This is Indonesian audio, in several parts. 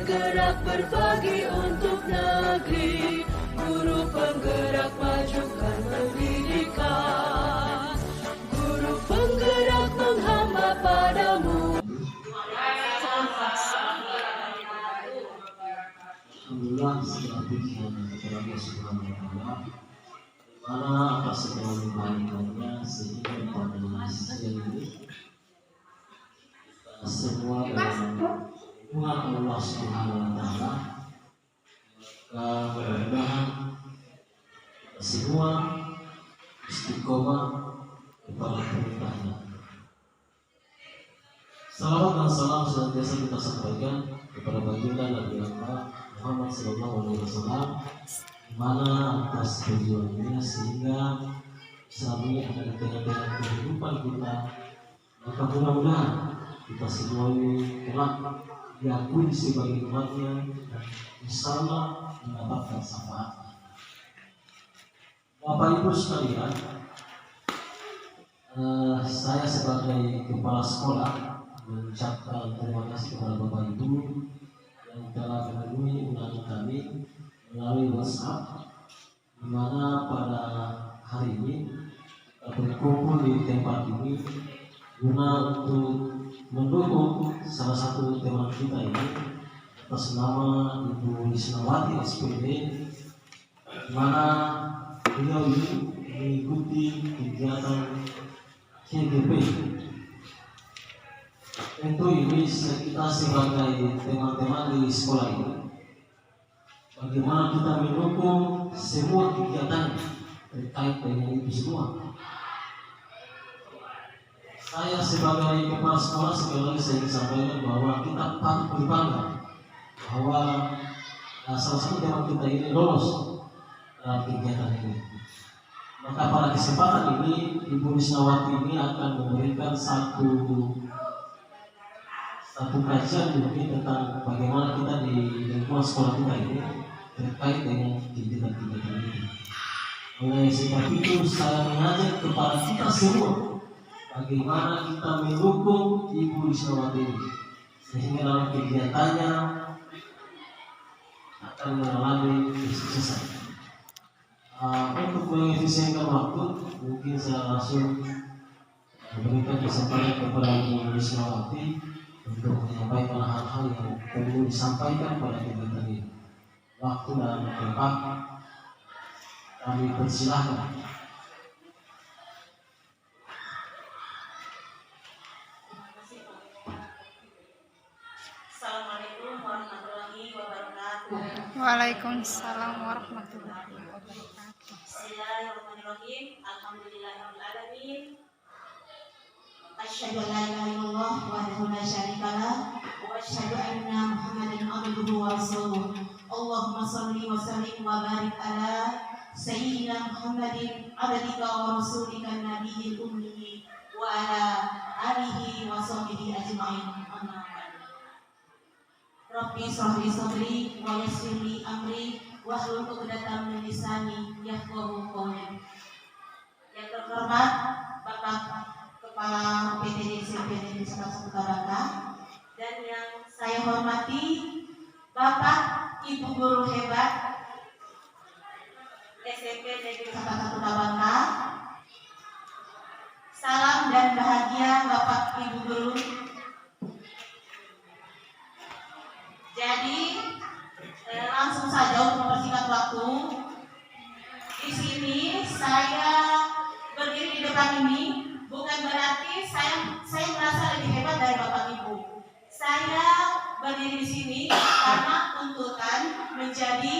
bergerak berbagi untuk negeri, guru penggerak majukan pendidikan, guru penggerak menghamba padamu. Alhamdulillah segala puji kepada Allah Subhanahu wa Ta'ala, mana atas segala kebaikannya sehingga pada siang ini semua dalam lindungan Allah Subhanahu wa Ta'ala. Mudah-mudahan semua istiqomah kepada perintahnya. Salawat dan salam senantiasa kita sampaikan kepada baginda Nabi Muhammad SAW, mana atas perjuangannya sehingga kami ada di tengah-tengah kehidupan kita. Maka mudah-mudahan kita semua ini kelak diakui sebagai umatnya dan insya Allah mendapatkan syafaat. Bapak Ibu sekalian, saya sebagai kepala sekolah mengucapkan terima kasih kepada Bapak Ibu yang telah memenuhi undangan kami melalui WhatsApp, di mana pada hari ini kita berkumpul di tempat ini guna untuk mendukung salah satu teman kita ini atas nama Ibu Lisnawati SPD, di mana beliau ini mengikuti kegiatan KGP. Tentu ini kita sebagai teman-teman di sekolah ini, bagaimana kita mendukung semua kegiatan terkait dengan itu semua. Saya sebagai kepala sekolah sekali lagi saya ingin sampaikan bahwa kita patut berbangga bahwa salah satu teman kita ini lolos dalam kegiatan ini. Maka pada kesempatan ini Ibu Lisnawati ini akan memberikan satu kajian mungkin tentang bagaimana kita di lingkungan sekolah kita ini terkait dengan kegiatan-kegiatan ini. Oleh sebab itu saya mengajak kepada kita semua bagaimana kita mendukung Ibu Lisnawati ini sehingga dalam kegiatannya akan mengalami kesuksesan. Untuk mengefisienkan waktu, mungkin saya langsung memberikan kesempatan kepada Ibu Lisnawati untuk menyampaikan hal-hal yang perlu disampaikan pada kegiatan ini. Waktu dan tempat kami persilahkan. Assalamualaikum warahmatullahi wabarakatuh. Waalaikumsalam warahmatullahi wabarakatuh. Bismillahirrahmanirrahim. Alhamdulillahirabbil alamin. Asyhadu an la ilaha illallah wahdahu la syarikalah wa asyhadu anna Muhammadan abduhu wa rasuluh. Allahumma shalli wa sallim wa barik ala sayyidina Muhammadin abdika wa rasulika nabiyil ummi wa ala alihi wa sahbihi ajma'in. Amma ba'du. Rabbi shrah li sadri wa yassir li amri wahlul 'uqdatam min lisani yafqahu qawli. Yang terhormat Bapak Kepala PTD SMP Desa Kota Bangka, dan yang saya hormati Bapak Ibu guru hebat SMP Negeri Kota Bangka. Salam dan bahagia Bapak Ibu guru. Jadi langsung saja untuk mempersingkat waktu. Di sini saya berdiri di depan ini bukan berarti saya merasa lebih hebat dari Bapak Ibu. Saya berdiri di sini karena tuntutan menjadi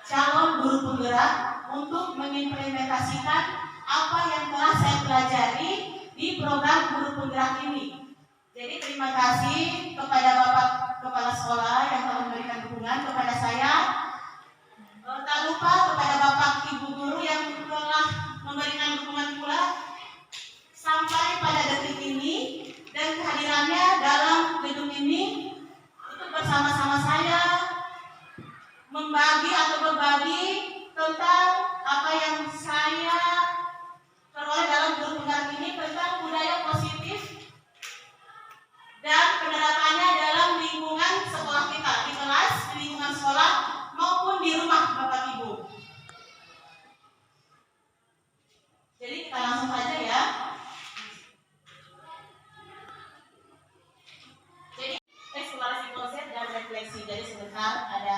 calon guru penggerak untuk mengimplementasikan apa yang telah saya pelajari di program guru penggerak ini. Jadi terima kasih kepada Bapak Kepala Sekolah yang telah memberikan dukungan kepada saya. Tak lupa kepada Bapak Ibu guru yang telah memberikan dukungan pula sampai pada detik ini, dan kehadirannya dalam gedung ini untuk bersama-sama saya membagi atau berbagi tentang apa yang saya peroleh dalam guru penggerak ini, tentang budaya positif dan penerapannya dalam lingkungan sekolah kita di kelas langsung saja ya. Jadi eksplorasi konsep dan refleksi. Jadi sebentar ada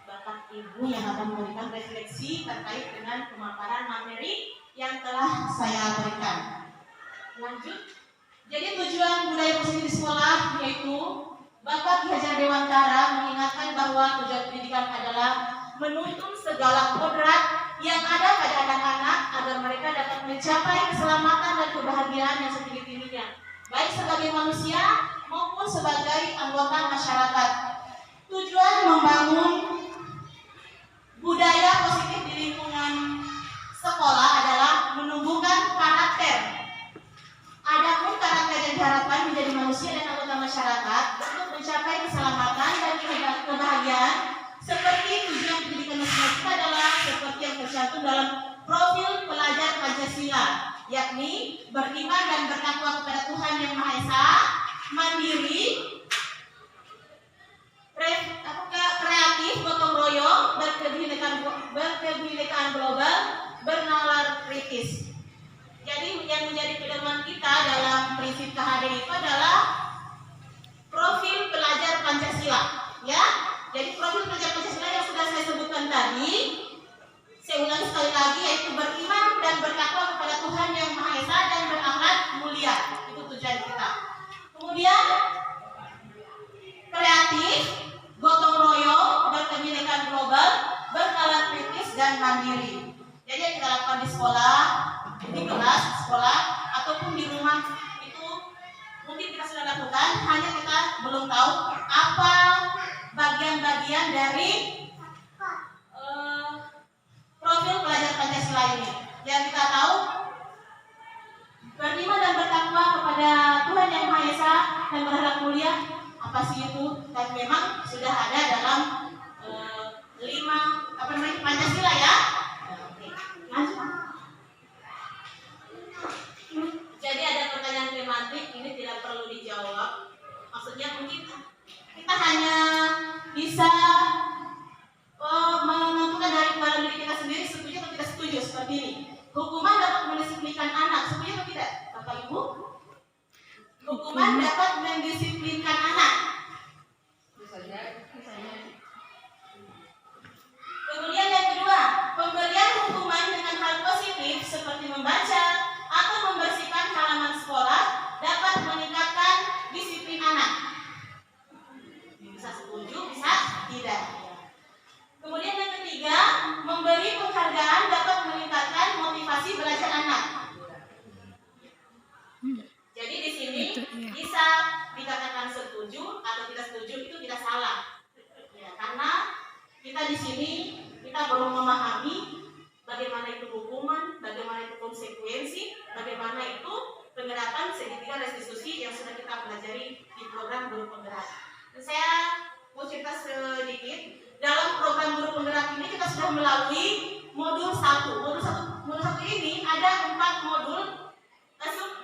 Bapak Ibu yang akan memberikan refleksi terkait dengan pemaparan materi yang telah saya berikan. Lanjut. Jadi tujuan budaya positif di sekolah yaitu Bapak Ki Hajar Dewantara mengingatkan bahwa tujuan pendidikan adalah menuntun segala kodrat yang ada pada anak-anak agar mereka dapat mencapai keselamatan dan kebahagiaan yang setinggi-tingginya, baik sebagai manusia maupun sebagai anggota masyarakat. Tujuan membangun budaya positif di lingkungan sekolah adalah menumbuhkan karakter. Adapun karakter yang diharapkan menjadi manusia dan anggota masyarakat untuk mencapai keselamatan dan kebahagiaan seperti tujuan pendidikan nasional kita adalah seperti yang tercantum dalam profil pelajar Pancasila, yakni beriman dan bertakwa kepada Tuhan Yang Maha Esa, mandiri, kreatif, gotong royong, berkebinekaan global, bernalar kritis. Jadi yang menjadi pedoman kita dalam prinsip KHD itu adalah profil pelajar Pancasila, ya. Jadi profil pelajar Pancasila yang sudah saya sebutkan tadi, saya ulangi sekali lagi, yaitu beriman dan bertakwa kepada Tuhan Yang Maha Esa dan berakhlak mulia. Itu tujuan kita. Kemudian kreatif, gotong royong, berkebinekaan global, bernalar kritis dan mandiri. Jadi yang kita lakukan di sekolah, di kelas, sekolah, ataupun di rumah itu mungkin kita sudah lakukan, hanya kita belum tahu apa bagian-bagian dari profil pelajar Pancasila ini. Yang kita tahu beriman dan bertakwa kepada Tuhan Yang Maha Esa dan berakhlak mulia, apa sih itu? Dan memang sudah ada dalam 5 Pancasila ya. Oke, lanjut. Jadi ada pertanyaan tematik, ini tidak perlu dijawab. Maksudnya mungkin kita hanya bisa menentukan dalam diri kita sendiri setuju atau tidak setuju seperti ini. Hukuman dapat mendisiplinkan anak, setuju atau tidak, Bapak Ibu? Hukuman dapat mendisiplinkan anak. Kemudian yang kedua, pemberian hukuman dengan hal positif seperti membaca atau membersihkan halaman sekolah dapat meningkatkan disiplin anak. Bisa setuju, bisa tidak. Kemudian yang ketiga, memberi penghargaan dapat meningkatkan motivasi belajar anak. Jadi di sini bisa dikatakan setuju atau tidak setuju, itu tidak salah. Ya, karena kita di sini kita belum memahami bagaimana itu hukuman, bagaimana itu konsekuensi, bagaimana itu penerapan segitiga restitusi yang sudah kita pelajari di program guru penggerak. Dan saya mau cerita sedikit, dalam program guru penggerak ini kita sudah melalui modul 1. Modul 1 ini ada 4 modul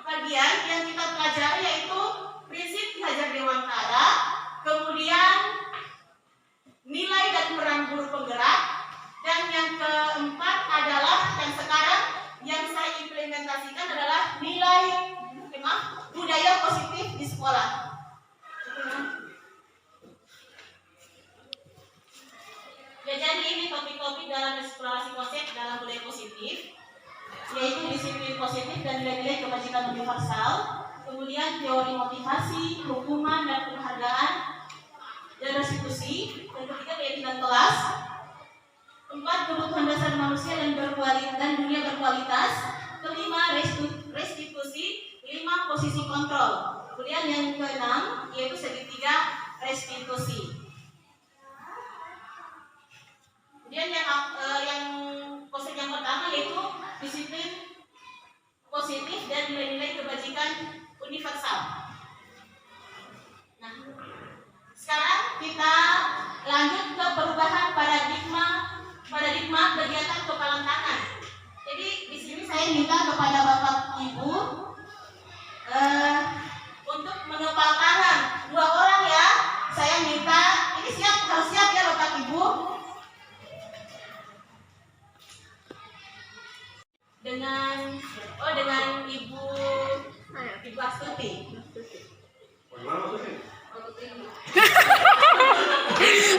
bagian yang kita pelajari, yaitu prinsip Ki Hajar Dewantara, kemudian nilai dan peran guru penggerak, dan yang keempat adalah yang sekarang yang saya implementasikan adalah nilai budaya positif di sekolah. Ya, jadi ini topik-topik dalam eksplorasi konsep dalam budaya positif, yaitu disiplin positif dan nilai-nilai kebajikan universal, kemudian teori motivasi, hukuman dan penghargaan, dan restitusi, dan ketiga keyakinan kelas, 4 kebutuhan dasar manusia dan dunia berkualitas, kelima restitusi, 5 posisi kontrol, kemudian yang keenam yaitu segitiga restitusi. Kemudian yang konsep yang pertama yaitu disiplin positif dan nilai-nilai kebajikan universal. Nah, sekarang kita lanjut ke perubahan paradigma kegiatan kepalan tangan. Jadi di sini saya minta kepada Bapak Ibu untuk mengepal tangan 2 orang ya. Saya minta ini harus siap ya Bapak Ibu. Dengan Astuti.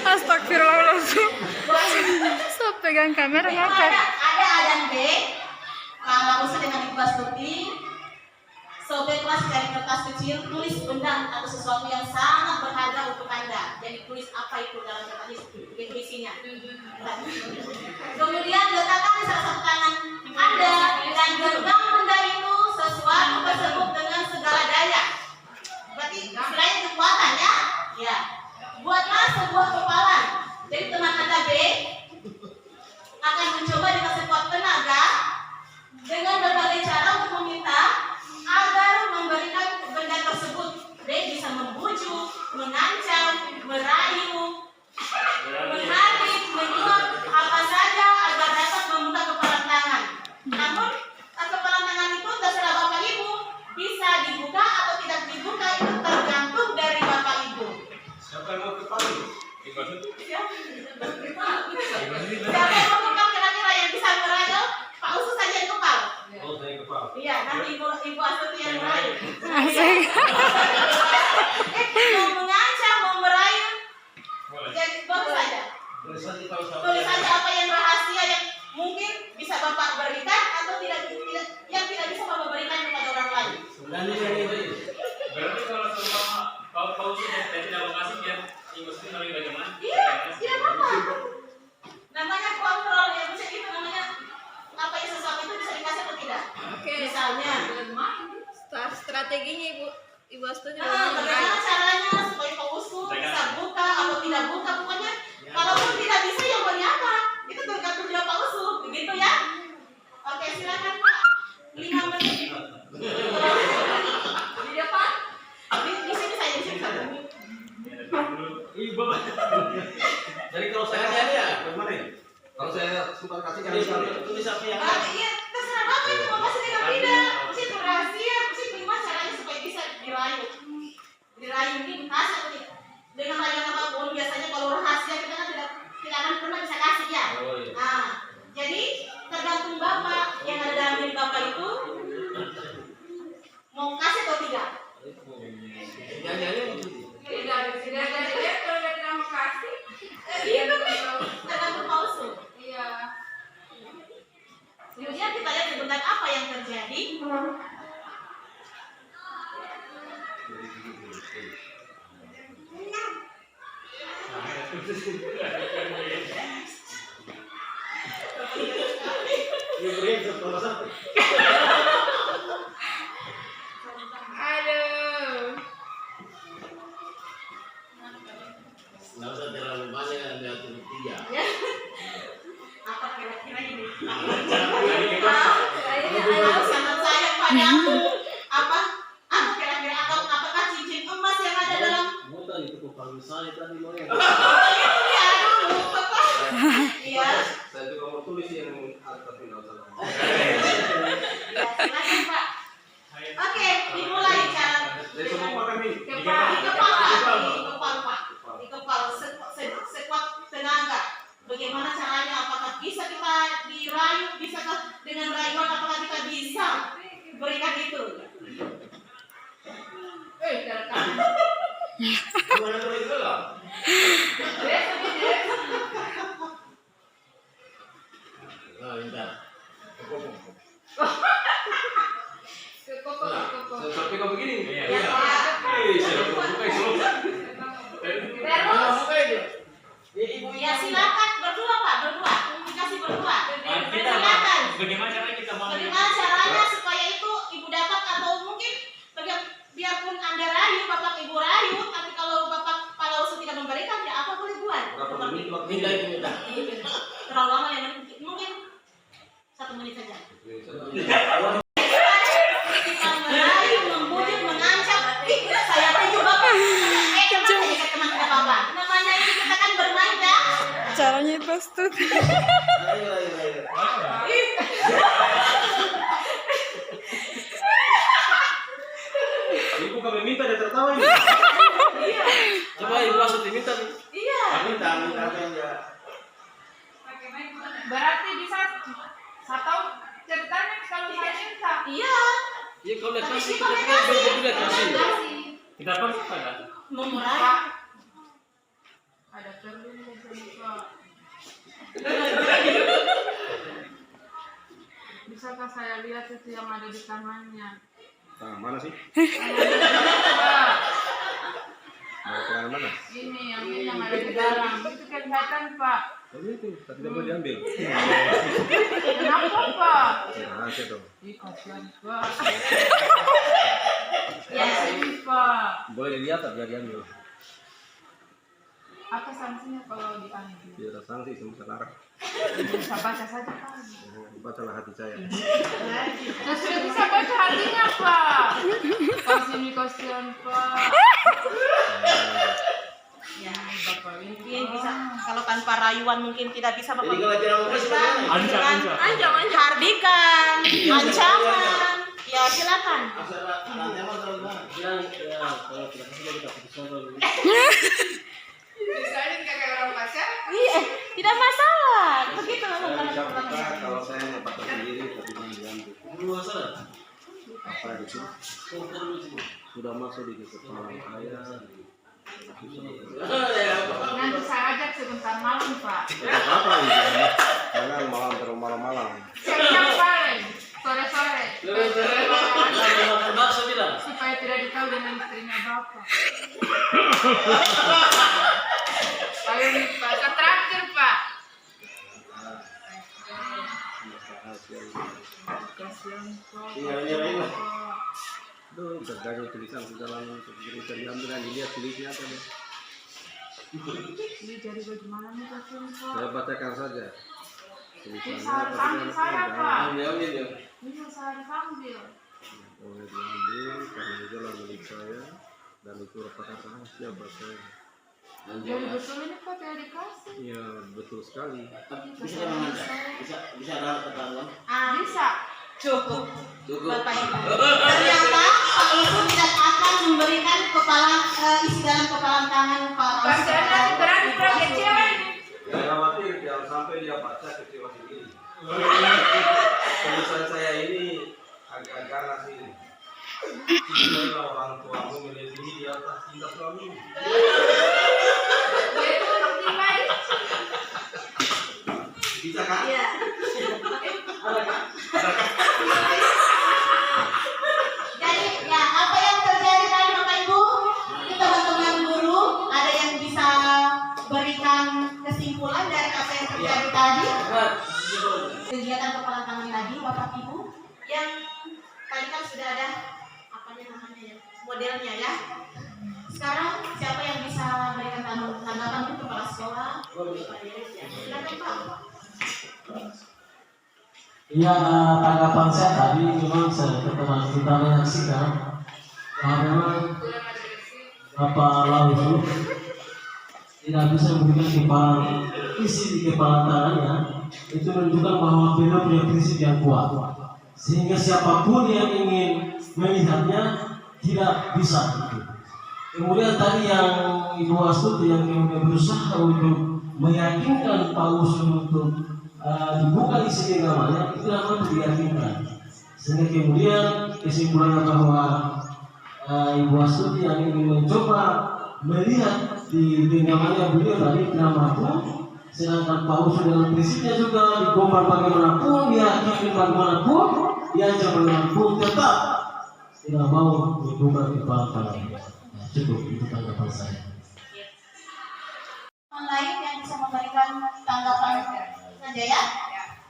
Astagfirullahaladzim. So pegang kamera ngakak. Ada A dan B. Kalau usah dengan Ibu Astuti, sobek kelas dari kertas kecil, tulis benda atau sesuatu yang sangat berharga untuk Anda. Jadi tulis apa itu dalam kertas itu, isinya. Kemudian letakkan di salah satu tangan Anda dan genggam benda itu sesuatu tersebut dengan segala daya. Berarti istilahnya kekuatan ya. Ya. Buatlah sebuah kepalan. Jadi teman Anda B akan mencoba dengan sekuat tenaga dengan berbagai cara untuk meminta agar memberikan benda tersebut. D bisa membujuk, mengancam, merayu, menarik, menyuap, apa saja agar dapat membuka kepalan tangan. Namun kepalan tangan itu terserah Bapak Ibu, bisa dibuka atau tidak dibuka itu tergantung dari Bapak Ibu. Siapa yang mau kepala? Siapa yang mau kepal kira-kira yang bisa merayu? Pak Usus saja yang kepal. Oh, saya kepala. Iya, nanti Ibu Astuti yang merayu. Asik. Mau mengancam, mau merayu, jadi bagus saja. Tulis saja apa yang rahasia yang mungkin bisa Bapak berikan atau yang tidak bisa Bapak berikan kepada orang lain. Berarti kalau seumpama kau sudah tidak lokasi dia mesti melalui bagaimana? Iya, tidak apa-apa. Namanya kontrol ya, bisa gitu namanya. Apa yang sesuatu itu bisa dikasih atau tidak? Oke. Misalnya. Strateginya Ibu Astuti Bagaimana caranya supaya Pak Usus bisa buka atau tidak buka, pokoknya kalaupun tidak bisa ya mau apa? Itu tergantung dari Pak Usus, begitu ya? Oke, silakan Pak. 5 menit. Di depan? Di sini saya, di sini saja. Jadi kalau saya ya, bagaimana? Kalau saya suka kasih tulis apa yang Iya, terserah Bapak itu mau kasih dengan tidak. Mesti itu rahasia, mesti gimana caranya supaya bisa dirayu. Dirayu ini dikasih atau tidak? Dengan rayuan apapun, biasanya kalau rahasia kita kan tidak akan pernah bisa kasih ya. Oh, iya. Nah, jadi tergantung Bapak yang ada dalam diri Bapak itu mau kasih atau tidak. Iya, tergantung Pak Usus. Kemudian kita lihat sebenarnya apa yang terjadi. Aduh. Nggak usah terlalu banyak, lihat tiga. Ya. Apa kira-kira ini? Sangat sayang padamu. Apa kira-kira apakah cincin emas yang ada dalam? Bukan itu kepala saya tadi mau yang. Iya, dulu Bapak. Iya. Saya juga mau tulis yang tapi nggak usah. Ya, silakan Pak. Oke, dimulai cara. Dari semua pakai ini. Di kepala Pak. Di kepala sekuat tenaga. Bagaimana caranya? Apakah bisa kita dirayu? Bisakah dengan rayuan? Apakah kita bisa berikan itu? Gimana kalau itu lah? Nah, bentar. Sampai kau begini. Iya. Saya buka itu. Ya silakan berdua Pak, berdua. Dikasih berdua. Silakan. Bagaimana caranya kita mau? Bagaimana caranya supaya itu Ibu dapat atau mungkin biarpun Anda rayu, Bapak Ibu rayu, tapi kalau Bapak Usus tidak memberikan ya apa boleh buat? Minta. Terlalu lama ya, mungkin 1 menit saja. Kita merayu, membujuk, mengancam. Saya tuju Bapak. Teman kita Bapak. Namanya ini kita kan bermain ya. Caranya itu Astuti. Ibu kami minta dia tertawa ini. Iya. Coba Ibu Astuti minta nih. Iya. Minta apa yang dia. Berarti bisa satu ceritanya kalau saya minta. Iya. Iya kalau lihat Tapi kasih, sih kalau kasih, lihat kasih. Kita pun pada. murah. Ada perlu Pak. Bisakah saya lihat itu yang ada di tangannya? Nah, mana sih? Pak, Mau ke mana? ini yang ada di dalam. Itu kelihatan Pak. Oh itu, tapi tidak boleh diambil. Kenapa Pak? Rahasia dong. Ih kasihan Pak. Ya, Ini Pak. Boleh dilihat tapi tidak diambil. Apa sanksinya kalau diambil? Tidak ada sanksi, semua sekarang. Bisa baca saja Pak. Bacalah hati saya. Nah, sudah bisa baca hatinya Pak. Kasihan Pak. ya. Bapak ini Mungkin bisa kalau tanpa rayuan mungkin tidak bisa Bapak. Ancam. Hardikan, ancaman. Ya silakan. Yang kalau tidak kasih kita putuskan dulu. Misalnya kayak orang pacar. Iya, tidak masalah. Begitu memang Kalau saya dapat sendiri tapi tidak diambil. Belum masalah. Apa itu? Sudah masuk di kepala saya. Nanti saya ajak sebentar malam Pak. Tidak apa ini? Jangan malam terlalu malam-malam. Siang paling sore-sore. Maksa bilang. Supaya tidak ditahu dengan istrinya Bapak. Ayo nih Pak, saya terakhir Pak. Kasihan Pak. Tinggal nyerahin lah. Aduh, tergantung tulisan sudah langsung bisa diambil dan dilihat tulisnya apa nih. Ini jadi bagaimana nih kasihan Pak? Saya bacakan saja. Ini Tulisannya saya harus ambil saya Pak. Diambil ya. Ini saya harus ambil. Boleh diambil karena itu adalah milik saya dan itu merupakan rahasia buat saya. Jadi betul ini Pak tidak dikasih. Iya betul sekali. Bisa memang bisa ada ketahuan. Bisa. Cukup. Cukup. Bapak Ibu. Ternyata Pak Ibu tidak akan memberikan isi dalam kepala tangan Pak Bacaannya nanti berani kecil ini. Jangan khawatir, jangan sampai dia baca kecewa sendiri. Tulisan saya ini agak ganas ini. Cinta orang tuamu melebihi di atas cinta suami. Itu penting. Bisa kan? Iya. Jadi ya apa yang terjadi tadi Bapak Ibu? Itu teman-teman guru ada yang bisa berikan kesimpulan dari apa yang terjadi tadi? Kegiatan kepala tangan tadi Bapak Ibu yang tadi kan sudah ada apa namanya ya modelnya ya. Sekarang siapa yang bisa berikan tanggapan untuk kepala sekolah? Silakan Pak. Iya, tanggapan saya tadi memang setelah kita menyaksikan bahwa Bapak Lau itu tidak bisa memberikan isi di kepala tangannya, itu menunjukkan bahwa beliau punya prinsip yang kuat, sehingga siapapun yang ingin melihatnya tidak bisa. Kemudian tadi yang Ibu Astuti yang kemudian berusaha untuk meyakinkan Pak Usul untuk dibuka isi genggamannya, itu namanya diyakinkan. Sehingga kemudian kesimpulannya bahwa Ibu Astuti yang ingin mencoba melihat di genggamannya beliau tadi tidak mampu, sedangkan Pak Usul dalam prinsipnya juga digombal bagaimanapun, diyakini bagaimanapun, diajar bagaimanapun, tetap tidak mau digombal kepala tangan. Cukup itu tanggapan saya. Yang lain yang bisa memberikan tanggapan saja ya.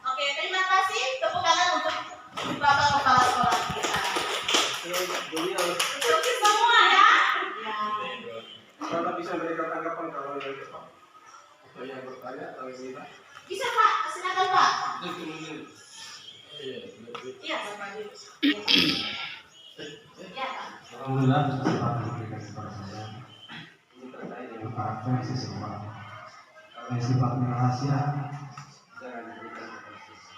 Oke, terima kasih. Tepuk tangan untuk Bapak Kepala Sekolah kita. Untuk semua ya. Kalau bisa memberikan tanggapan kalau yang cepat. Atau yang bertanya atau yang tidak. Bisa Pak, silakan Pak. Iya, Bapak. Iya, Pak. Alhamdulillah kesempatan diberikan kepada saya ini terkait dengan karakter seseorang. Kalau sifatnya rahasia, jangan diberikan kepada siswa.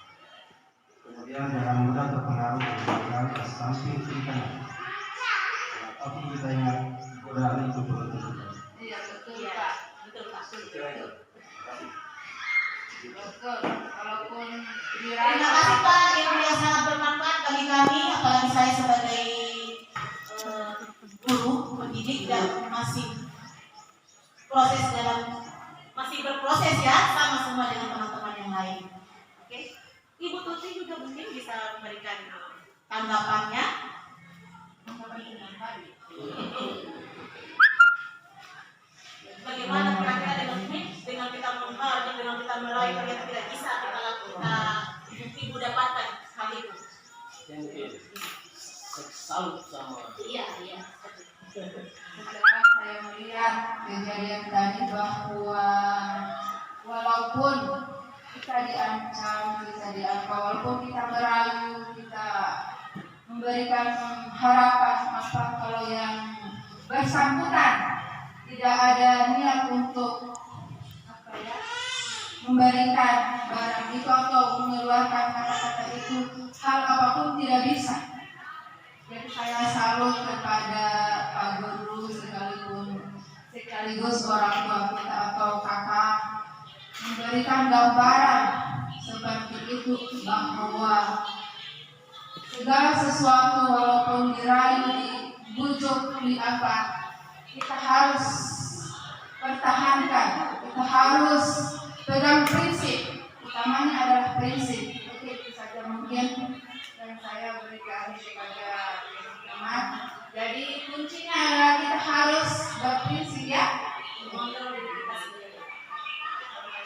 Kemudian jangan mudah terpengaruh dengan samping kita. Tapi kita ingat godaan itu betul-betul. Iya betul Iya, Pak. betul Pak. Betul. Walaupun Terima kasih Pak, ilmu yang sangat bermanfaat bagi kami, apalagi saya sebagai bisa memberikan tanggapannya. Bagaimana kira-kira dengan kita dengan kita meraih ternyata tidak bisa kita lakukan, ibu dapatkan hal itu. Yang salut sama. Iya. Setelah saya melihat kejadian tadi bahwa walaupun kita diancam, walaupun kita merayu, kita memberikan harapan apa kalau yang bersangkutan tidak ada niat untuk memberikan barang itu atau mengeluarkan kata-kata itu, hal apapun tidak bisa. Jadi saya salut kepada Pak Guru sekaligus orang tua kita atau kakak memberikan gambaran seperti itu bahwa segala sesuatu walaupun dirayu, dibujuk, diapa, kita harus pertahankan, kita harus pegang prinsip, utamanya adalah prinsip. Oke, itu saja mungkin yang saya berikan kepada teman-teman. Jadi kuncinya adalah kita harus berprinsip ya.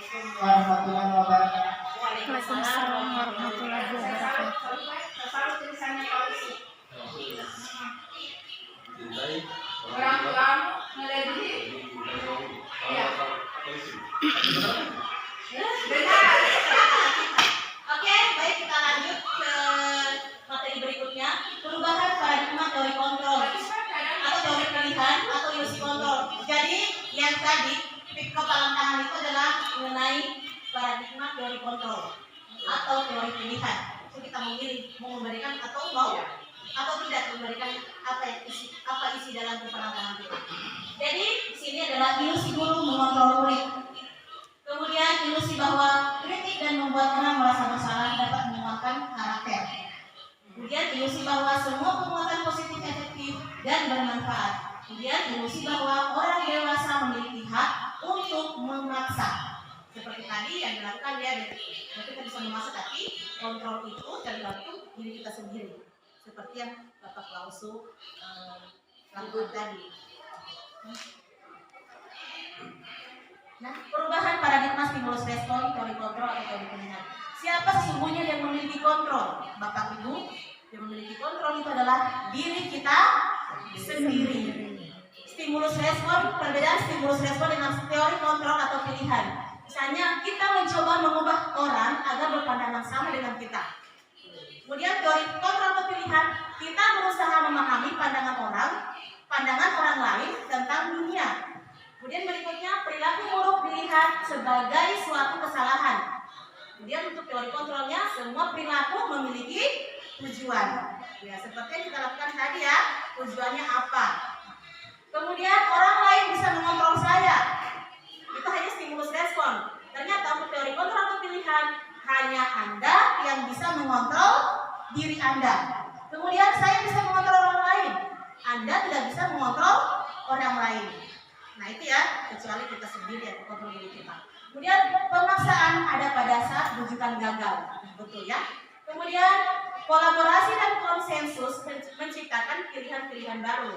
Assalamualaikum warahmatullahi wabarakatuh. Waalaikumsalam warahmatullahi wabarakatuh. Selalu tulisannya polisi. Cintai Orang tua melebihi. Iya. Benar. Oke, baik, kita lanjut ke materi berikutnya. Perubahan paradigma teori kontrol atau teori pilihan atau ilusi kontrol. Jadi yang tadi kepalan tangan itu adalah mengenai paradigma teori kontrol atau teori pilihan. Itu kita memilih mau memberikan atau mau atau tidak memberikan apa isi dalam kepalan tangan kita. Jadi di sini adalah ilusi guru mengontrol murid. Kemudian ilusi bahwa kritik dan membuat orang merasa bersalah dapat menguatkan karakter. Kemudian ilusi bahwa semua penguatan positif efektif dan bermanfaat. Kemudian ilusi bahwa orang dewasa memiliki hak untuk memaksa. Seperti tadi yang dilakukan dia, kita bisa memaksa, tapi kontrol itu tergantung diri kita sendiri. Seperti yang Bapak Klausu lakukan tadi. Nah, perubahan paradigma stimulus respon, teori kontrol atau teori pilihan. Siapa sesungguhnya yang memiliki kontrol? Bapak Ibu, yang memiliki kontrol itu adalah diri kita sendiri. Stimulus respon, perbedaan stimulus respon dengan teori kontrol atau pilihan. Misalnya kita mencoba mengubah orang agar berpandangan sama dengan kita. Kemudian teori kontrol atau pilihan, kita berusaha memahami pandangan orang lain tentang dunia. Kemudian berikutnya perilaku buruk dilihat sebagai suatu kesalahan. Kemudian untuk teori kontrolnya, semua perilaku memiliki tujuan. Ya, seperti yang kita lakukan tadi ya, tujuannya apa? Kemudian orang lain bisa mengontrol saya. Itu hanya stimulus respon. Ternyata untuk teori kontrol atau pilihan, hanya Anda yang bisa mengontrol diri Anda. Kemudian saya bisa mengontrol orang lain. Anda tidak bisa mengontrol orang lain. Nah itu ya, kecuali kita sendiri yang kontrol diri kita. Kemudian pemaksaan ada pada saat rujukan gagal. Betul ya. Kemudian kolaborasi dan konsensus menciptakan pilihan-pilihan baru.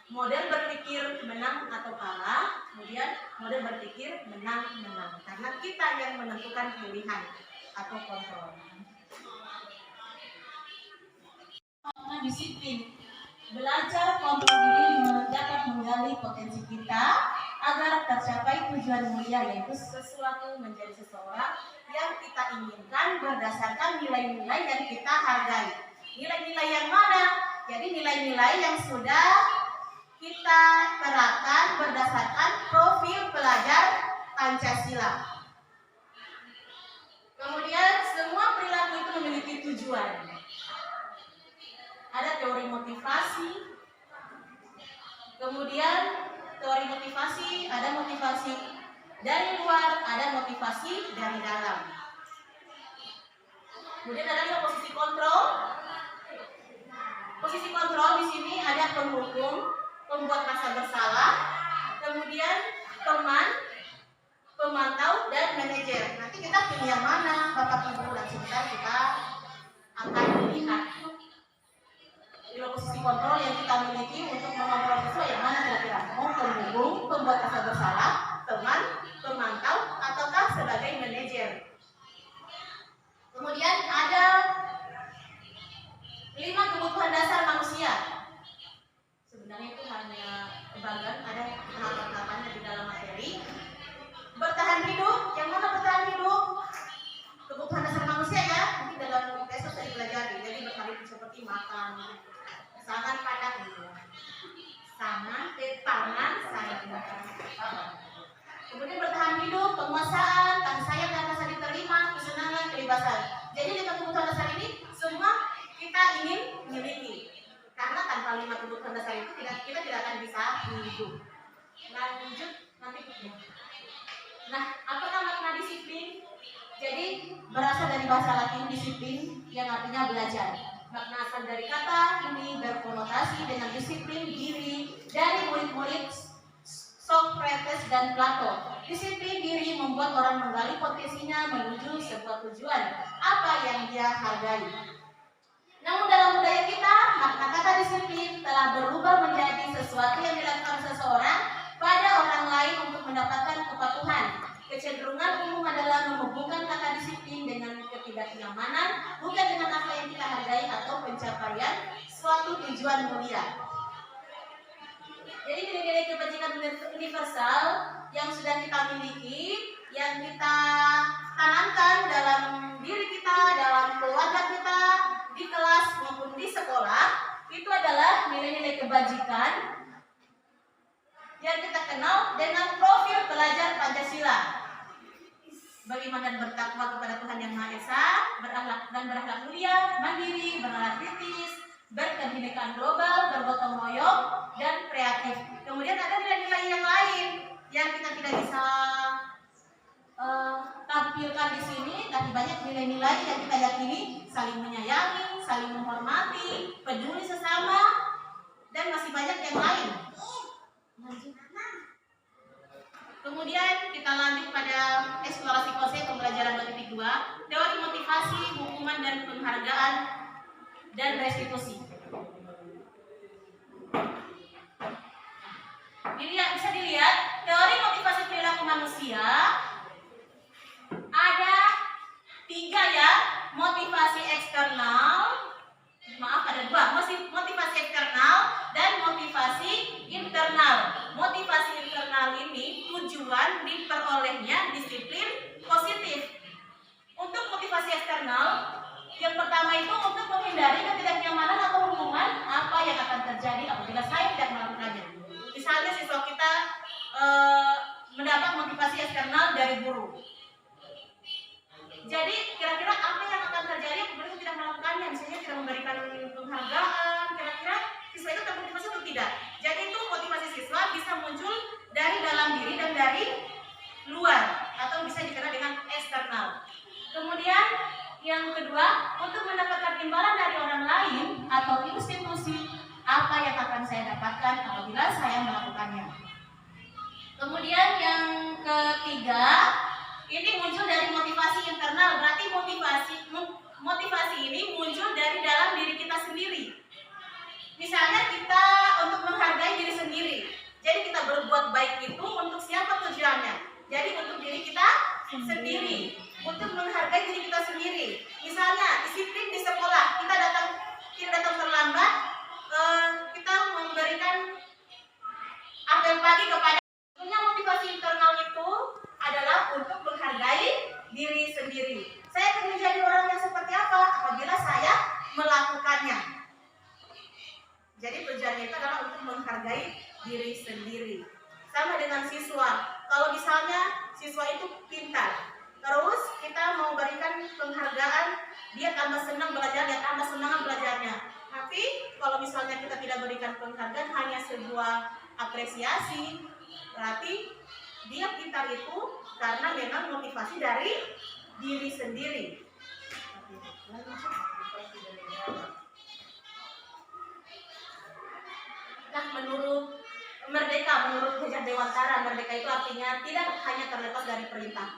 Model berpikir menang atau kalah, kemudian model berpikir menang-menang. Karena kita yang menentukan pilihan atau kontrol. Disiplin. Belajar kontrol diri dapat menggali potensi kita agar tercapai tujuan mulia, yaitu sesuatu menjadi seseorang yang kita inginkan berdasarkan nilai-nilai yang kita hargai. Nilai-nilai yang mana? Jadi nilai-nilai yang sudah kita terapkan berdasarkan profil pelajar Pancasila. Kemudian semua perilaku itu memiliki tujuan. Ada teori motivasi. Kemudian teori motivasi, ada motivasi dari luar, ada motivasi dari dalam. Kemudian ada juga posisi kontrol. Posisi kontrol di sini ada penghukum, pembuat rasa bersalah, kemudian teman, pemantau, dan manajer. Nanti kita pilih yang mana, Bapak Ibu, dan sebentar kita akan dilihat dua posisi kontrol yang kita miliki untuk mengontrol siswa yang mana kira-kira, mau penghubung, pembuat rasa bersalah, teman, pemantau, ataukah sebagai manajer. Kemudian ada 5 kebutuhan dasar manusia. Sebenarnya itu hanya kebanggaan, ada tahapan-tahapannya di dalam materi. Bertahan hidup, yang mana bertahan hidup? Kebutuhan dasar manusia ya, mungkin dalam IPS saya dipelajari. Jadi bertahan hidup seperti makan, sangan padat gitu. Tangan, sayap. Kemudian bertahan hidup, penguasaan, kasih sayang dan rasa diterima, kesenangan, kebebasan. Jadi 5 kebutuhan dasar ini semua kita ingin miliki. Karena tanpa 5 kebutuhan dasar itu kita tidak akan bisa hidup. Lanjut nanti. Nah, apakah makna disiplin? Jadi berasal dari bahasa Latin disiplin yang artinya belajar. Makna asal dari kata ini berkonotasi dengan disiplin diri dari murid-murid Socrates dan Plato. Disiplin diri membuat orang menggali potensinya menuju sebuah tujuan apa yang dia hargai. Namun dalam budaya kita, makna kata disiplin telah berubah menjadi sesuatu yang dilakukan seseorang pada orang lain untuk mendapatkan kepatuhan. Kecenderungan umum adalah menghubungkan kata disiplin dengan ketidaknyamanan, bukan dengan apa yang kita hargai atau pencapaian suatu tujuan mulia. Jadi nilai-nilai kebajikan universal yang sudah kita miliki, yang kita tanamkan dalam diri kita, dalam keluarga kita, di kelas maupun di sekolah, itu adalah nilai-nilai kebajikan yang kita kenal dengan profil pelajar Pancasila. Bagaimana bertakwa kepada Tuhan Yang Maha Esa, berakhlak mulia, mandiri, berakhlak kritis, berkebinekaan global, bergotong royong, dan kreatif. Kemudian ada nilai-nilai yang lain yang kita tidak bisa tampilkan di sini, tapi banyak nilai-nilai yang kita yakini: saling menyayangi, saling menghormati, peduli sesama, dan masih banyak yang lain. Kemudian kita lanjut pada eksplorasi konsep pembelajaran 2.2, teori motivasi, hukuman dan penghargaan dan restitusi. Bisa dilihat teori motivasi perilaku manusia ada 3 ya, motivasi eksternal, ada 2, motivasi eksternal dan motivasi internal. Motivasi internal ini tujuan diperolehnya disiplin positif. Untuk motivasi eksternal, yang pertama itu untuk menghindari ketidaknyamanan atau hubungan apa yang akan terjadi apabila saya tidak melakukannya. Misalnya siswa kita mendapat motivasi eksternal dari guru. Jadi kira-kira apa yang akan terjadi apabila tidak melakukannya? Misalnya tidak memberikan penghargaan, kira-kira siswa itu termotivasi atau tidak? Jadi itu motivasi siswa bisa muncul dari dalam diri dan dari luar, atau bisa dikenal dengan eksternal. Kemudian yang kedua, untuk mendapatkan imbalan dari orang lain atau institusi, apa yang akan saya dapatkan apabila saya melakukannya. Kemudian yang ketiga, ini muncul dari motivasi internal. Berarti motivasi ini muncul dari dalam diri kita sendiri. Misalnya kita untuk menghargai diri sendiri. Jadi kita berbuat baik itu untuk siapa tujuannya? Jadi untuk diri kita sendiri, untuk menghargai diri kita sendiri. Misalnya disiplin di sekolah, kita tidak datang terlambat, kita memberikan apel pagi kepada. Punya motivasi internal itu adalah untuk menghargai diri sendiri. Saya akan menjadi orang yang seperti apa apabila saya melakukannya. Jadi tujuannya itu adalah untuk menghargai diri sendiri. Sama dengan siswa. Kalau misalnya siswa itu pintar, terus kita mau berikan penghargaan, dia tambah senang belajar, dia tambah senang belajarnya. Tapi kalau misalnya kita tidak berikan penghargaan, hanya sebuah apresiasi, berarti dia pintar itu karena memang motivasi dari diri sendiri. Nah, menurut Gajah Dewantara, merdeka itu artinya tidak hanya terlepas dari perintah,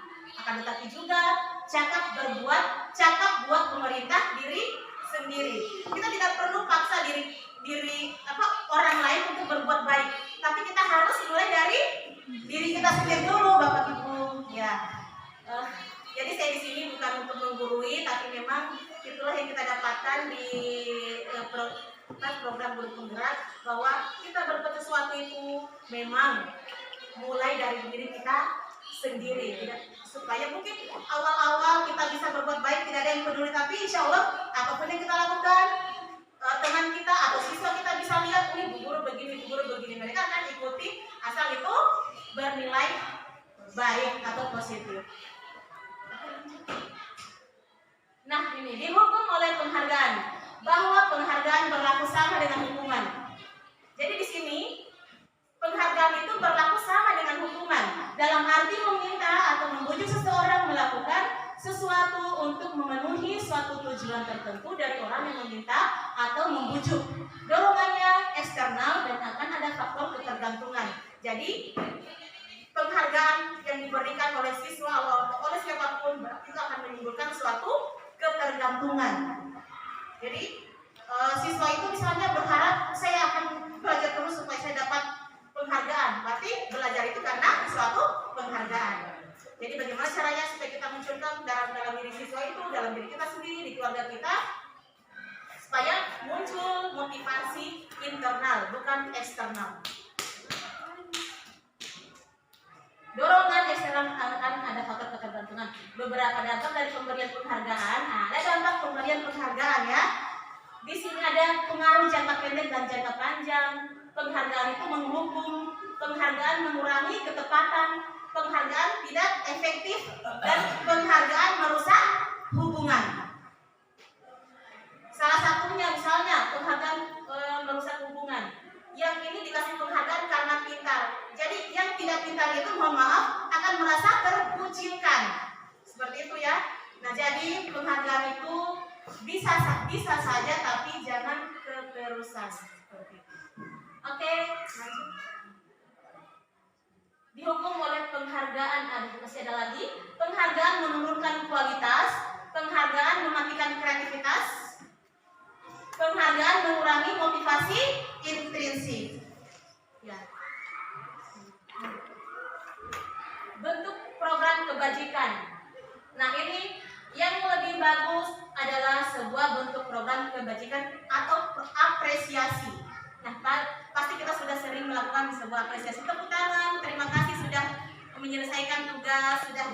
akan tetapi juga cakap buat pemerintah diri sendiri. Kita tidak perlu paksa diri orang lain untuk berbuat baik, tapi kita harus mulai dari diri kita sendiri dulu, Bapak Ibu. Ya. Jadi saya di sini bukan untuk menggurui, tapi memang itulah yang kita dapatkan di program guru penggerak, bahwa kita berbuat sesuatu itu memang mulai dari diri kita sendiri, supaya mungkin awal-awal kita bisa berbuat baik, tidak ada yang peduli, tapi insya Allah apapun yang kita lakukan, teman kita atau siswa kita bisa lihat, ini bu guru begini, mereka akan ikuti asal itu bernilai baik atau positif. Nah, ini dihukum oleh penghargaan, bahwa penghargaan berlaku sama dengan hukuman. Jadi di sini penghargaan itu berlaku sama dengan hukuman, dalam arti meminta atau membujuk seseorang melakukan sesuatu untuk memenuhi suatu tujuan tertentu dari orang yang meminta atau membujuk. Dorongannya eksternal dan akan ada faktor ketergantungan. Jadi penghargaan yang diberikan oleh siswa atau oleh siapapun itu akan menimbulkan suatu ketergantungan. Jadi siswa itu misalnya berharap saya akan belajar terus supaya saya dapat penghargaan, berarti belajar itu karena suatu penghargaan. Jadi bagaimana caranya supaya kita munculkan dalam diri siswa itu, dalam diri kita sendiri, di keluarga kita, supaya muncul motivasi internal bukan eksternal. Dorongan eksternal akan ada faktor ketergantungan. Beberapa dampak dari pemberian penghargaan. Nah, ada dampak pemberian penghargaan ya. Di sini ada pengaruh jangka pendek dan jangka panjang. Penghargaan itu menghukum, penghargaan mengurangi ketepatan, penghargaan tidak efektif, dan penghargaan merusak hubungan. Salah satunya misalnya penghargaan merusak hubungan. Yang ini dikasih penghargaan karena pintar. Jadi yang tidak pintar itu, mohon maaf, akan merasa terkucilkan. Seperti itu ya. Nah, jadi penghargaan itu bisa saja, tapi jangan keterusan. Seperti itu. Oke, lanjut. Dihukum oleh penghargaan, masih ada lagi. Penghargaan menurunkan kualitas, penghargaan mematikan kreativitas, penghargaan mengurangi motivasi intrinsik. Ya. Bentuk program kebajikan. Nah, ini yang lebih bagus adalah sebuah bentuk program kebajikan atau apresiasi. Nah, pasti kita sudah sering melakukan sebuah apresiasi. Tepuk tangan, terima kasih sudah menyelesaikan tugas, sudah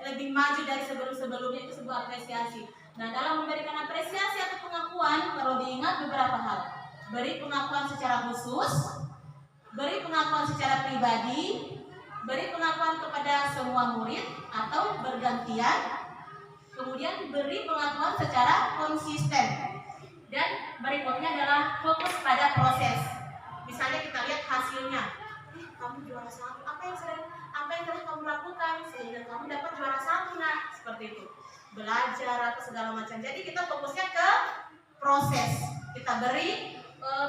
lebih maju dari sebelum-sebelumnya, itu sebuah apresiasi. Nah, dalam memberikan apresiasi atau pengakuan perlu diingat beberapa hal. Beri pengakuan secara khusus, beri pengakuan secara pribadi, beri pengakuan kepada semua murid atau bergantian, kemudian beri pengakuan secara konsisten, dan berikutnya adalah fokus pada proses. Misalnya kita lihat hasilnya, kamu juara 1, apa yang telah kamu lakukan sehingga kamu dapat juara 1, nah seperti itu. Belajar atau segala macam. Jadi kita fokusnya ke proses. Kita beri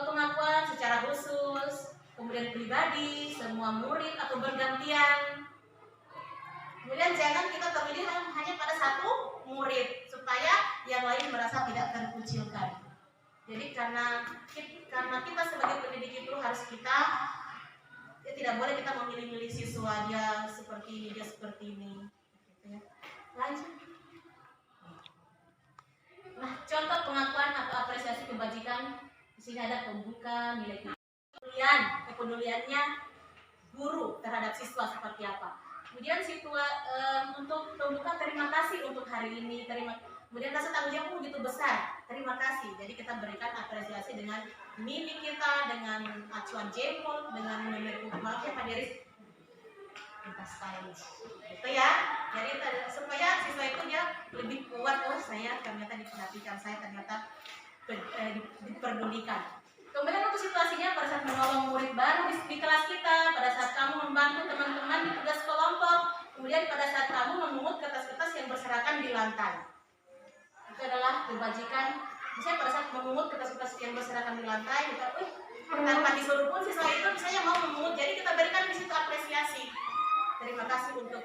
pengakuan secara khusus, kemudian pribadi, semua murid atau bergantian. Kemudian jangan kita terpilih hanya pada satu murid, supaya yang lain merasa tidak terkucilkan. Jadi karena kita sebagai pendidik itu harus tidak boleh kita memilih-milih siswa, dia seperti ini, dia seperti ini. Lanjut. Nah, contoh pengakuan atau apresiasi kebajikan, di sini ada pembuka, nilai kepeduliannya guru terhadap siswa seperti apa. Kemudian untuk pembuka, terima kasih untuk hari ini, kemudian rasa tanggung jawab begitu besar, terima kasih. Jadi kita berikan apresiasi dengan mimik kita, dengan acuan jempol, dengan mimik maaf ya Pak Deris, kita stylish, gitu ya. Jadi supaya siswa itu dia lebih kuat, oh saya ternyata diperhatikan, saya ternyata diperdulikan. Kemudian untuk situasinya pada saat menolong murid baru di kelas kita, pada saat kamu membantu teman-teman di tugas kelompok, kemudian pada saat kamu memungut kertas-kertas yang berserakan di lantai. Itu adalah kebajikan. Misalnya pada saat memungut kertas-kertas yang berserakan di lantai, kita tanpa disuruh pun siswa itu misalnya mau memungut, jadi kita berikan di situ apresiasi. Terima kasih untuk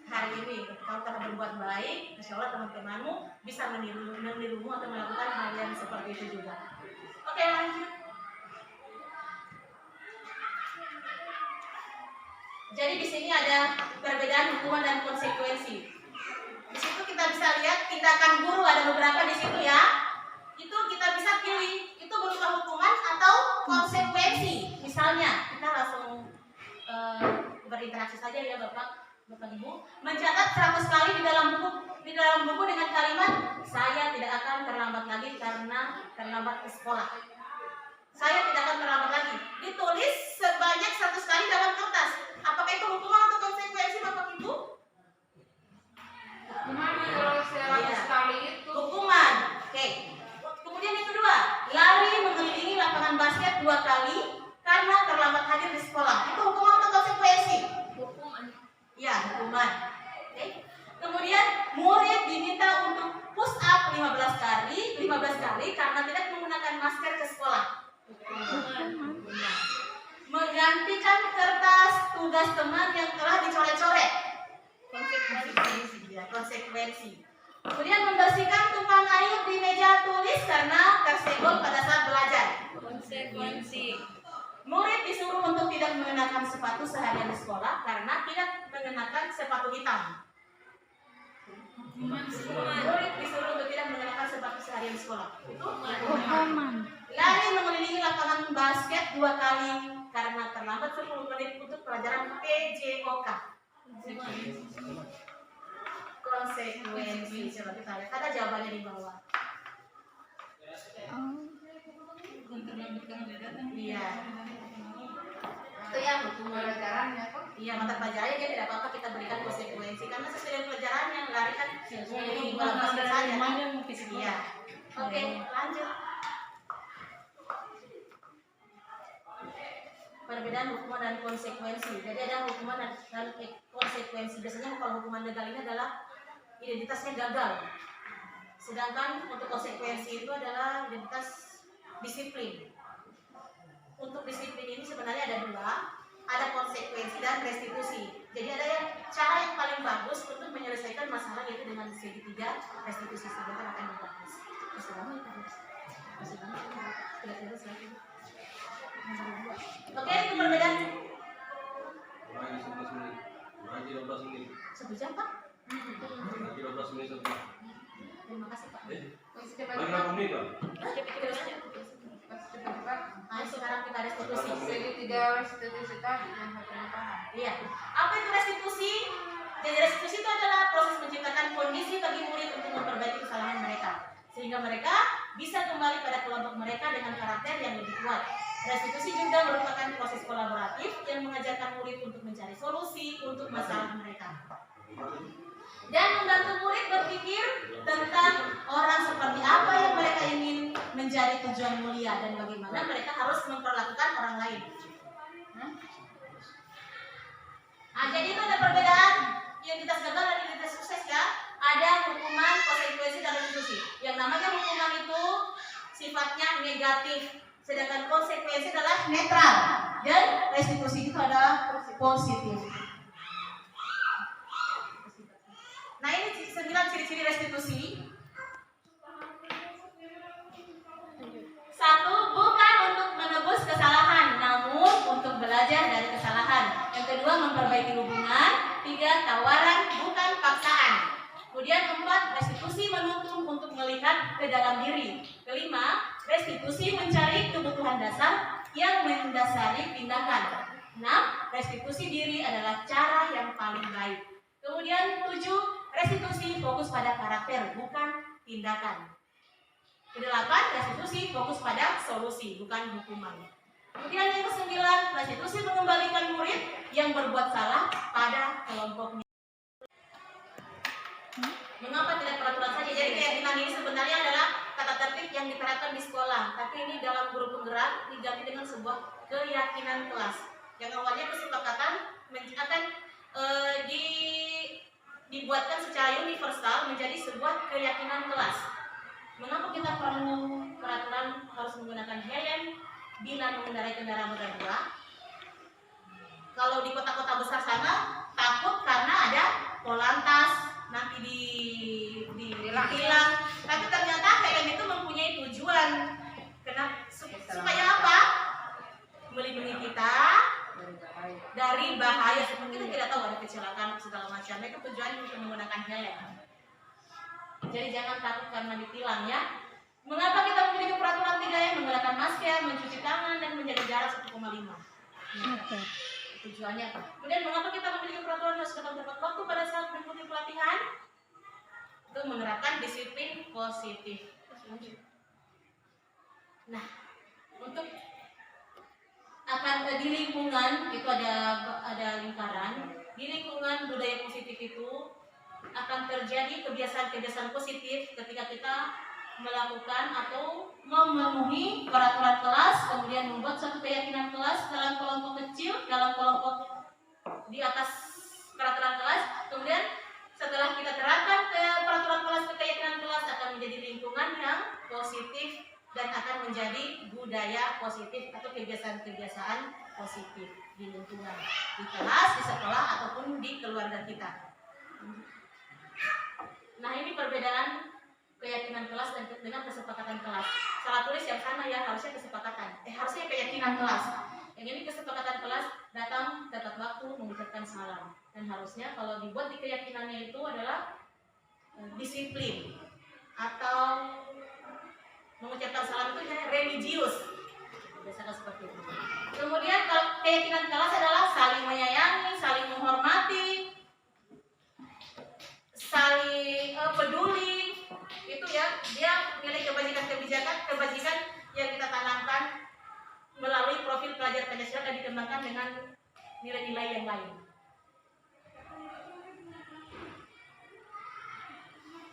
hari ini. Kalau telah berbuat baik, insya Allah teman-temanmu bisa menirumu atau melakukan hal yang seperti itu juga. Oke, lanjut. Jadi di sini ada perbedaan hukuman dan konsekuensi. Di situ kita bisa lihat tindakan guru ada beberapa di situ ya. Itu kita bisa pilih itu berupa hukuman atau konsekuensi. Misalnya kita langsung berinteraksi saja ya Bapak Ibu, mencatat 100 kali di dalam buku dengan kalimat saya tidak akan terlambat lagi karena terlambat ke sekolah. Saya tidak akan terlambat lagi. Ditulis sebanyak 100 kali dalam kertas. Apakah itu hukuman atau konsekuensi Bapak Ibu? Hukuman kalau 100 kali itu. Hukuman. Oke. Kemudian yang kedua, lari mengelilingi lapangan basket 2 kali karena terlambat hadir di sekolah. Itu hukuman atau konsekuensi? Hukuman. Ya, hukuman. Oke. Kemudian murid diminta untuk push up 15 kali karena tidak menggunakan masker ke sekolah. Hukuman. Menggantikan kertas tugas teman yang telah dicoret-coret. Konsekuensi. Kemudian membersihkan tumpang air di meja tulis karena tersenggol pada saat belajar. Konsekuensi. Murid disuruh untuk tidak mengenakan sepatu seharian di sekolah karena tidak mengenakan sepatu hitam. Murid disuruh untuk tidak mengenakan sepatu seharian di sekolah. Itu Hukuman. lari mengelilingi lapangan basket 2 kali karena terlambat 10 menit untuk pelajaran PJOK. Konsekuensi. Coba kita lihat. Ada jawabannya di bawah. Iya. Itu ya hukuman. Pelajarannya kok. Iya, mata pelajarannya dia tidak apa-apa kita berikan konsekuensi karena sesuai dengan pelajarannya lari kan di dalam basket saja. Iya. Oke, lanjut. Perbedaan hukuman dan konsekuensi. Jadi ada hukuman dan konsekuensi. Biasanya kalau hukuman legal ini adalah identitasnya gagal. Sedangkan untuk konsekuensi itu adalah identitas disiplin. Untuk disiplin ini sebenarnya ada 2, ada konsekuensi dan restitusi. Jadi ada yang cara yang paling bagus untuk menyelesaikan masalah yaitu dengan segitiga restitusi. Sebentar akan dibahas. Masih lama ya, Oke, itu perbedaan. Lagi 11 menit. Lagi 12 menit. 1 jam Pak? Lagi 12 menit saja. Terima kasih Pak. Masih Lagi cepat-cepat. berapa menit kan? Masih cepat-cepat. Nah, sekarang kita restitusi. Jadi tidak restitusi tadi yang harus paham. Iya. Apa itu restitusi? Jadi restitusi itu adalah proses menciptakan kondisi bagi murid untuk memperbaiki kesalahan mereka, sehingga mereka bisa kembali pada kelompok mereka dengan karakter yang lebih kuat. Restitusi juga merupakan proses kolaboratif yang mengajarkan murid untuk mencari solusi untuk masalah mereka dan membantu murid berpikir tentang orang seperti apa yang mereka ingin menjadi tujuan mulia dan bagaimana mereka harus memperlakukan orang lain. Nah, jadi itu ada perbedaan identitas gagal dan identitas sukses ya. Ada hukuman, konsekuensi, dan restitusi. Yang namanya hukuman itu sifatnya negatif, sedangkan konsekuensi adalah netral dan restitusi itu adalah positif. Nah, ini 9 ciri-ciri restitusi. 1, bukan untuk menebus kesalahan, namun untuk belajar dari kesalahan. Yang kedua, memperbaiki hubungan. 3, tawaran bukan paksaan. Kemudian 4, restitusi menuntun untuk melihat ke dalam diri. Kelima, restitusi mencari kebutuhan dasar yang mendasari tindakan. 6, restitusi diri adalah cara yang paling baik. Kemudian 7, restitusi fokus pada karakter bukan tindakan. Ke-8, restitusi fokus pada solusi bukan hukuman. Kemudian yang ke-9, restitusi mengembalikan murid yang berbuat salah pada kelompoknya. Mengapa tidak peraturan saja? Jadi keyakinan ini sebenarnya adalah tata tertib yang diterapkan di sekolah, tapi ini dalam guru penggerak diganti dengan sebuah keyakinan kelas. Yang awalnya kesepakatan akan dibuatkan secara universal menjadi sebuah keyakinan kelas. Mengapa kita perlu peraturan harus menggunakan helm bila mengendarai kendaraan roda 2? Kalau di kota-kota besar sana takut karena ada polantas, nanti ditilang. Tapi ternyata PLN itu mempunyai tujuan. Supaya apa? Melindungi kita dari bahaya. Seperti kita tidak tahu ada kecelakaan segala macam. Itu tujuannya untuk menggunakan helm. Jadi jangan takut karena ditilang ya. Mengapa kita memiliki peraturan 3M? Menggunakan masker, mencuci tangan, dan menjaga jarak 1,5. Oke. Tujuannya apa? Kemudian mengapa kita memiliki peraturan harus datang tepat waktu pada saat mengikuti pelatihan? Itu menerapkan disiplin positif. Nah, untuk akan di lingkungan itu ada lingkaran. Di lingkungan budaya positif itu akan terjadi kebiasaan-kebiasaan positif ketika kita melakukan atau memenuhi peraturan kelas, kemudian membuat suatu keyakinan kelas dalam kelompok kecil, dalam kelompok di atas peraturan kelas. Kemudian setelah kita terapkan ke peraturan kelas, ke keyakinan kelas, akan menjadi lingkungan yang positif dan akan menjadi budaya positif atau kebiasaan-kebiasaan positif di lingkungan, di kelas, di sekolah, ataupun di keluarga kita. Nah, ini perbedaan keyakinan kelas dan dengan kesepakatan kelas. Salah tulis yang sana ya, harusnya kesepakatan. Harusnya keyakinan kelas. Yang ini kesepakatan kelas, datang tepat waktu, mengucapkan salam. Dan harusnya kalau dibuat di keyakinannya itu adalah disiplin atau mengucapkan salam itu religius. Biasanya seperti itu. Kemudian kalau keyakinan kelas adalah saling menyayangi, saling menghormati, saling peduli. Itu ya, dia nilai kebajikan yang kita tanamkan melalui profil pelajar Pancasila dan dikembangkan dengan nilai-nilai yang lain.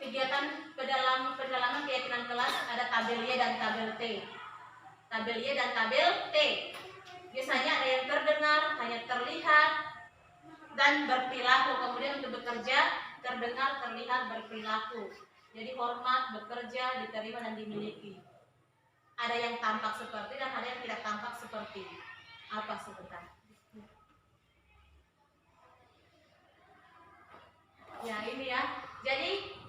Kegiatan pendalaman keyakinan kelas ada tabel Y dan tabel T. Tabel Y dan tabel T. Biasanya ada yang terdengar, hanya terlihat, dan berperilaku. Kemudian untuk bekerja, terdengar, terlihat, berperilaku. Jadi hormat, bekerja, diterima, dan dimiliki. Ada yang tampak seperti dan ada yang tidak tampak seperti. Apa sebentar? Ya ini ya. Jadi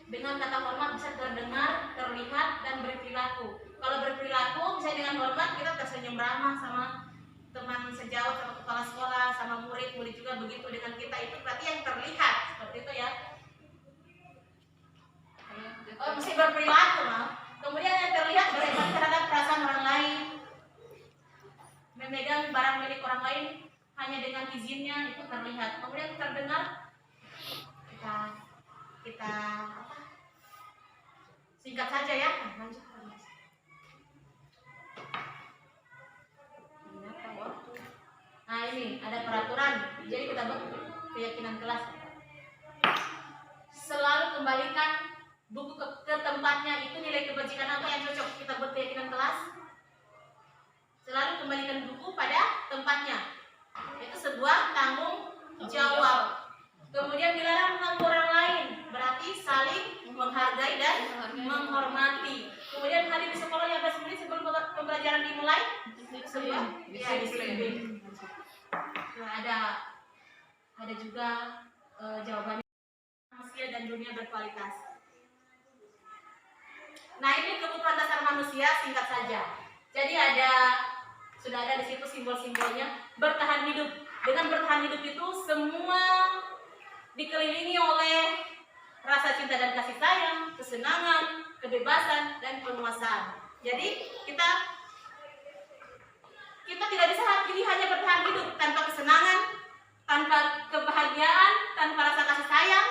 dengan kata hormat bisa terdengar, terlihat, dan berperilaku. Kalau berperilaku, misalnya dengan hormat kita tersenyum ramah sama teman sejawat, sama kepala sekolah, sama murid-murid juga begitu dengan kita, itu berarti yang terlihat seperti itu ya. Oh, mesti berperilaku, Kemudian yang terlihat berempati terhadap perasaan orang lain, memegang barang milik orang lain hanya dengan izinnya, itu terlihat. Kemudian terdengar, kita apa? Singkat saja ya. Lanjut. Nah ini ada peraturan, jadi kita buat keyakinan kelas. Selalu kembalikan buku ke tempatnya. Itu nilai kebajikan apa yang cocok kita buat keyakinan kelas? Selalu kembalikan buku pada tempatnya. Itu sebuah tanggung jawab. Kemudian dilarang mengganggu orang lain, berarti saling menghargai dan menghormati. Kemudian hadir di sekolah 15 menit sebelum pembelajaran dimulai. Sebuah disiplin. Nah, ada juga jawabannya, manusia dan dunia berkualitas. Nah, ini kebutuhan dasar manusia, singkat saja. Jadi sudah ada di situ simbol-simbolnya. Bertahan hidup. Dengan bertahan hidup itu semua dikelilingi oleh rasa cinta dan kasih sayang, kesenangan, kebebasan, dan penguasaan. Jadi kita tidak bisa pilih hanya bertahan hidup tanpa kesenangan, tanpa kebahagiaan, tanpa rasa kasih sayang.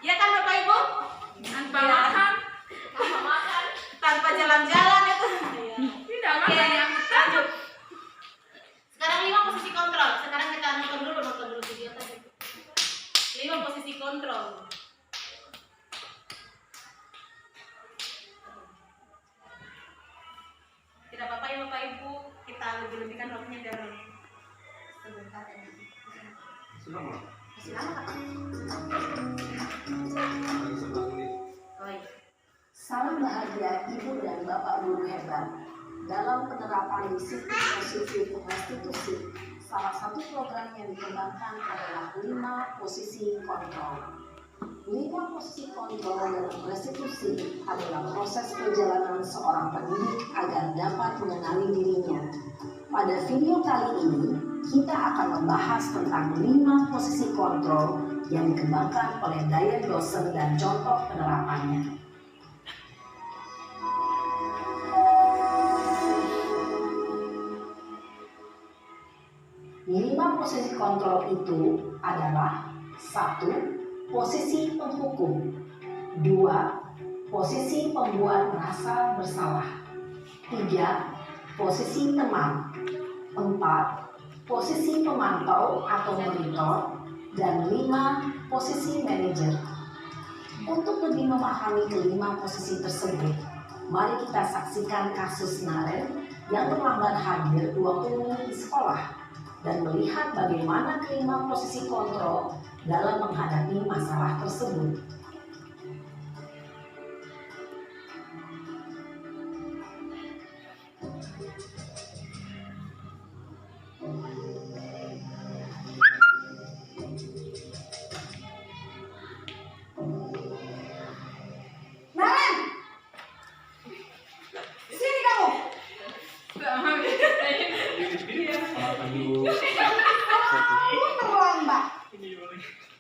Ya kan Bapak Ibu? Tanpa makan, tanpa jalan-jalan itu. Tidak makan yang lanjut. Sekarang 5 posisi kontrol. Sekarang kita nonton dulu video tadi. 5 posisi kontrol. Tidak apa-apa ya Bapak Ibu, kita lebih-lebihkan waktunya dari sebentar ya. Selamat. Selamat. Salam bahagia Ibu dan Bapak Guru hebat. Dalam penerapan disiplin positif konstitusi, Salah satu program yang dikembangkan adalah 5 posisi kontrol. 5 posisi kontrol dalam restitusi adalah proses perjalanan seorang pendidik agar dapat mengenali dirinya. Pada video kali ini, kita akan membahas tentang 5 posisi kontrol yang dikembangkan oleh Dian dosen dan contoh penerapannya. 5 posisi kontrol itu adalah 1. Posisi penghukum, 2. Posisi pembuat merasa bersalah, 3. Posisi teman, 4. Posisi pemantau atau monitor, dan 5. Posisi manajer. Untuk lebih memahami kelima posisi tersebut, mari kita saksikan kasus Naren yang terlambat hadir 20 menit di sekolah dan melihat bagaimana kelima posisi kontrol dalam menghadapi masalah tersebut. Naren! Sini kamu! Kamu terlambat.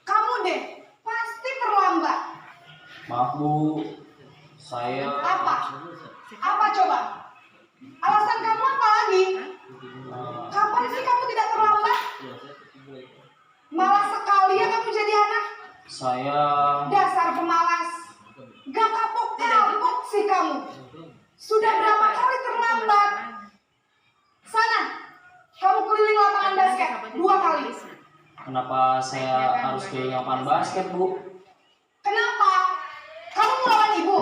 Kamu deh, pasti terlambat. Maaf Bu, saya Apa? Apa coba? Alasan kamu apa lagi? Kapan sih kamu tidak terlambat? Malas sekali ya kamu jadi anak. saya Dasar pemalas. Gak kapok-kapok sih kamu. Sudah berapa kali terlambat? Sana, kamu keliling lapangan basket 2 kali. kenapa saya harus keliling lapangan basket Bu? Kenapa? Kamu melawan ibu?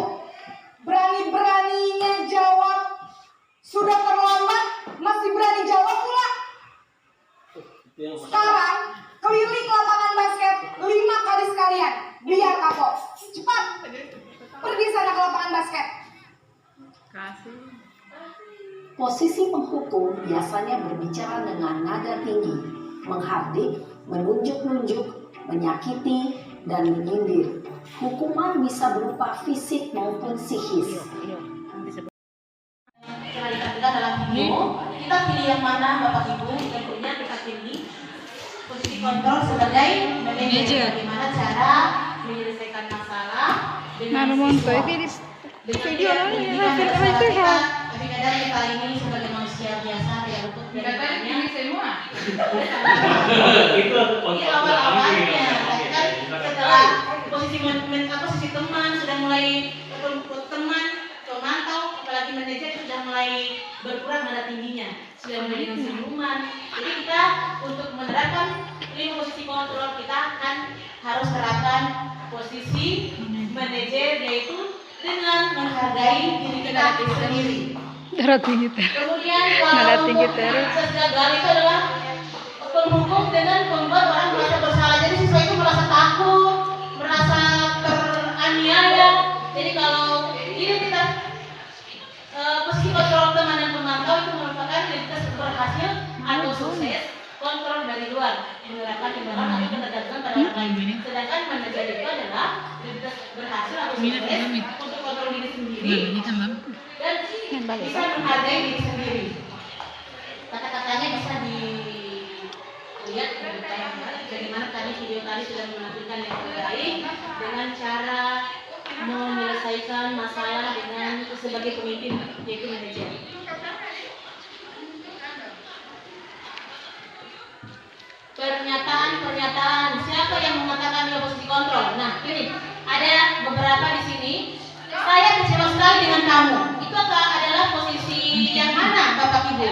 Berani-beraninya jawab. Sudah terlambat, masih berani jawab pula. Sekarang, keliling lapangan basket 5 kali sekalian. Biar kapok. Cepat. Pergi sana ke lapangan basket. Posisi penghukum biasanya berbicara dengan nada tinggi, menghardik, menunjuk-nunjuk, menyakiti, dan menyindir. Hukuman bisa berupa fisik maupun psikis. Setelah ditampilkan dalam video, kita pilih yang mana Bapak Ibu? Tentunya kita pilih posisi kontrol sebagai manajer. Bagaimana cara menyelesaikan masalah dengan video tapi kadang kita ini sebagai manusia biasa ya untuk bertanya Itu ini awal-awalnya kan setelah posisi teman sudah mulai teman pemantau apalagi manajer sudah mulai berkurang nada tingginya sudah mulai dengan senyuman. Jadi kita untuk menerapkan 5 posisi kontrol kita akan harus terapkan posisi manajer yaitu dengan menghargai diri kita sendiri. Kemudian kalau gagal itu adalah penghukum dengan membuat orang merasa bersalah. Jadi siswa itu merasa takut, merasa teraniaya. Jadi kalau ini kita posisi kontrol teman dan pemantau itu merupakan identitas berhasil atau sukses kontrol dari luar menerapkan imbalan atau ketergantungan pada orang lain. Sedangkan manajer itu adalah identitas berhasil atau sukses untuk kontrol diri sendiri dan bisa menghargai diri sendiri. Kata-katanya bisa dilihat bagaimana tadi video tadi sudah menampilkan yang terbaik dengan cara menyelesaikan masalah dengan sebagai pemimpin yaitu manajer. Pernyataan siapa yang mengatakan dia posisi kontrol? Nah, ini ada beberapa di sini. Saya kecewa sekali dengan kamu. Itu adalah posisi yang mana, Bapak Ibu?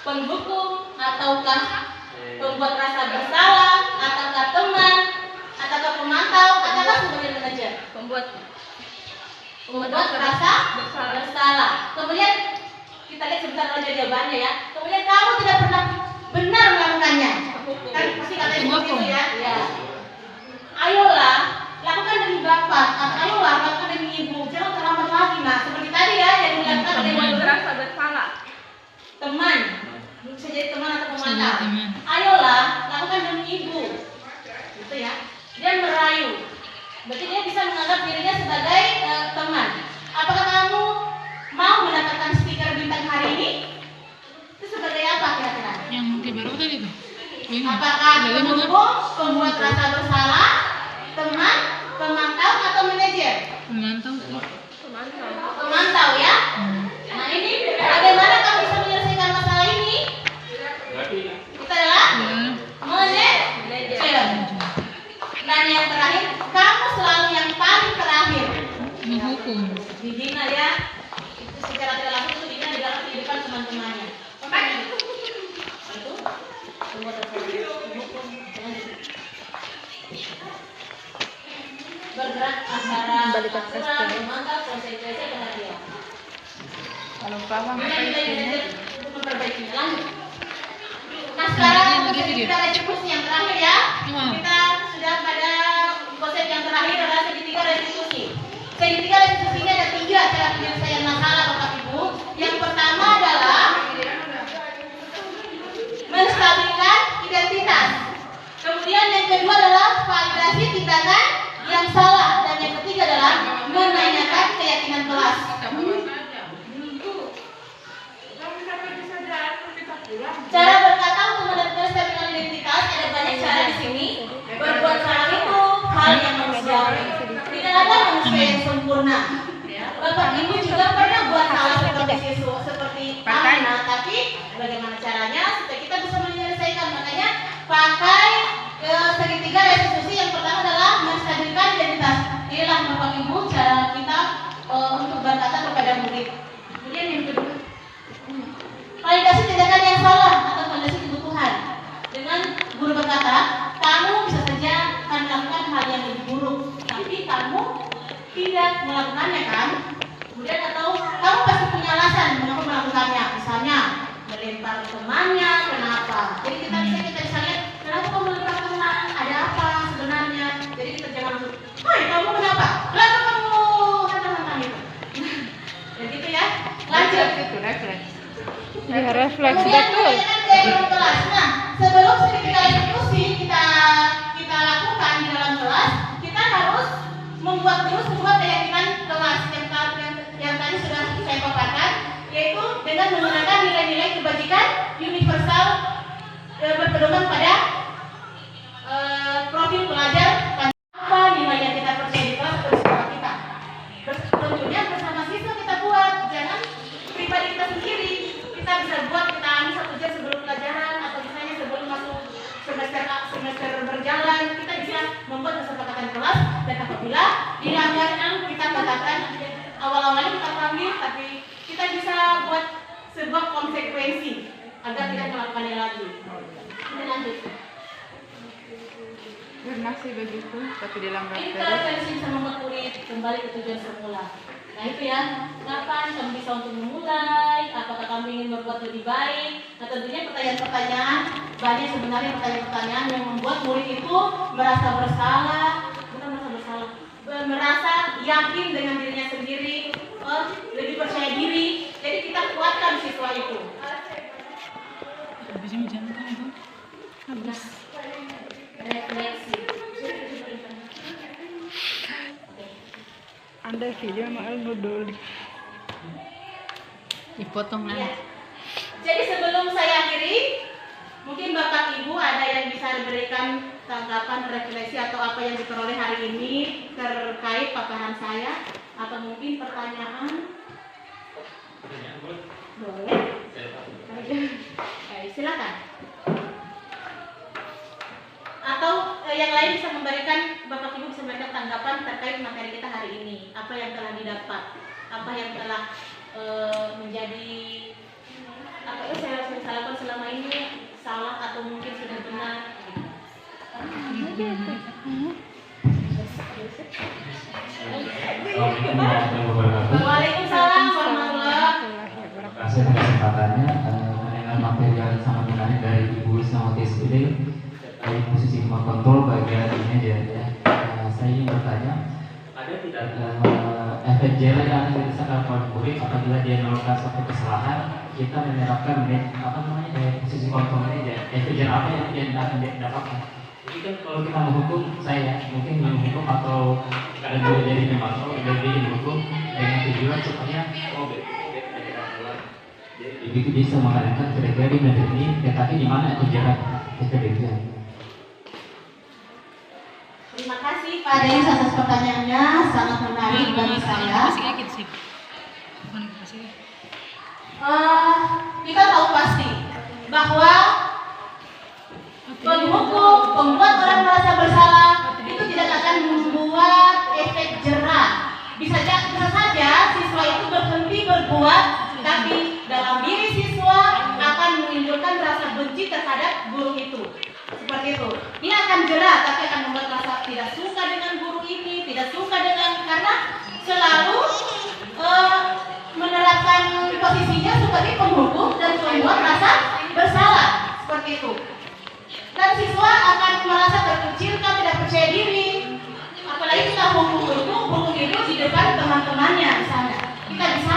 Penghukum ataukah pembuat rasa bersalah, ataukah teman, ataukah pemantau, ataukah sebagai manajer? Pembuat rasa bersalah. Kemudian kita lihat sebentar aja jawabannya ya. Kemudian kamu tidak pernah benar melakukannya. Kan pasti katanya seperti itu ya. Ya. Ayolah, lakukan demi Bapak. Ayolah, lakukan demi Ibu. Jangan terlambat lagi, Mas. Seperti tadi ya yang dilakukan oleh Ibu. Berasa bersalah. Teman, bisa jadi teman atau Apakah pendukung, pembuat rasa bersalah, teman, pemantau atau manajer? Pemantau ya. Nah ini bagaimana kamu bisa menyelesaikan masalah ini? Kita adalah manajer. Dan yang terakhir, kamu selalu yang paling terakhir. Menghukum. Dibina ya. Itu secara tidak langsung itu dibina di dalam kehidupan teman-temannya. Itu membuat menghukum. Bergerak antara aturan, memantau, konsekuensi, perhatian. Kalau paham apa isinya? Memperbaikinya. Lanjut. Nah sekarang kita restitusi yang terakhir ya. Kita sudah pada konsep yang terakhir adalah segitiga restitusi. Segitiga restitusinya ada 3 cara penyelesaian masalah Bapak Ibu. Yang pertama adalah menstabilkan identitas. Kemudian yang kedua adalah validasi tindakan yang salah, dan yang ketiga adalah menanyakan keyakinan kelas. Cara berkata untuk menstabilkan identitas ada banyak cara di sini. Berbuat salah itu hal yang manusiawi. Tidak ada manusia yang sempurna. Bapak Ibu juga pernah buat salah seperti Ana, tapi bagaimana caranya supaya kita bisa menyelesaikan? Makanya pakai segitiga restitusi. Yang pertama adalah menstabilkan identitas. Inilah Bapak Ibu cara kita untuk berkata kepada murid. Kemudian yang kedua, validasi tindakan yang salah atau validasi kebutuhan. Dengan guru berkata, kamu bisa saja akan melakukan hal yang lebih buruk, tapi kamu tidak melakukannya kan? Kemudian atau kamu pasti punya alasan mengapa melakukannya. Misalnya melempar temannya, kenapa? Jadi kita bisa lihat kenapa kamu melempar teman, ada apa sebenarnya. Jadi kita jangan langsung, hai kamu kenapa? Kenapa kamu hantam-hantam itu? Ya gitu ya. Lanjut. Ya refleks Kemudian betul. dalam kelas. Nah, sebelum segitiga restitusi kita lakukan di dalam kelas, kita harus membuat dulu sebuah keyakinan kelas yang tadi sudah saya paparkan, yaitu dengan menggunakan nilai-nilai kebajikan universal berpedoman pada profil pelajar. Apa nilai yang kita percaya di kelas atau di sekolah kita? Tentunya bersama siswa kita buat, jangan pribadi kita sendiri. Kita bisa buat, kita ambil 1 jam sebelum pelajaran atau misalnya sebelum masuk semester berjalan, kita bisa membuat kesepakatan kelas. Dan apabila dilanggar, kita katakan awal-awalnya kita panggil, tapi kita bisa buat sebuah konsekuensi agar tidak melakukannya lagi. Kita lanjut. Pernah sih begitu, tapi dilanggar terus. Intervensi bisa membuat murid kembali ke tujuan semula. Nah itu ya, kapan kamu bisa untuk memulai? Apakah kamu ingin berbuat lebih baik? Nah tentunya pertanyaan-pertanyaan, banyak sebenarnya pertanyaan-pertanyaan yang membuat murid itu merasa bersalah, bukan merasa bersalah, merasa yakin dengan dirinya sendiri, lebih percaya diri. Jadi kita kuatkan siswa itu. Refleksi. Ada video malah ngedul. Dipotong Ya. Jadi sebelum saya akhiri, mungkin Bapak Ibu ada yang bisa berikan tanggapan, refleksi atau apa yang diperoleh hari ini terkait paparan saya, atau mungkin pertanyaan? Boleh. Silakan. Atau yang lain bisa memberikan, Bapak Ibu bisa memberikan tanggapan terkait materi kita hari ini. Apa yang telah didapat, apa yang telah menjadi apa yang saya lakukan selama ini salah atau mungkin sudah benar. Waalaikumsalam warahmatullahi wabarakatuh. Terima kasih atas kesempatannya mendengar materi yang sangat menarik dari Ibu Ismawati SPD dari posisi remote control bagian ini dia ya. Saya ingin bertanya, ada tidak efek jerah yang akan dirasakan oleh murid apabila dia melakukan suatu kesalahan, kita menerapkan posisi kontrol ini ya, efek jerah apa yang akan didapatkan? Jadi kan kalau kita menghukum, saya mungkin menghukum atau kadang juga jadi memakai, jadi menghukum dengan tujuan supaya Begitu bisa mengadakan kira-kira di negeri ini, tetapi di mana itu jarak keterdekian? Terima kasih Pak Denis atas pertanyaannya, sangat menarik bagi saya. Kita tahu pasti bahwa penghukum, membuat orang merasa bersalah itu tidak akan membuat efek jerah. Bisa saja siswa itu berhenti berbuat, tapi dalam diri siswa akan menimbulkan rasa benci terhadap guru itu. Seperti itu. Dia akan jerah, tapi akan membuat rasa tidak suka dengan guru ini, tidak suka dengan, karena selalu menerapkan posisinya sebagai penghukum dan membuat rasa bersalah. Seperti itu. Dan siswa akan merasa terkucilkan, tidak percaya diri. Apalagi kita hukum itu di depan teman-temannya misalnya. Kita bisa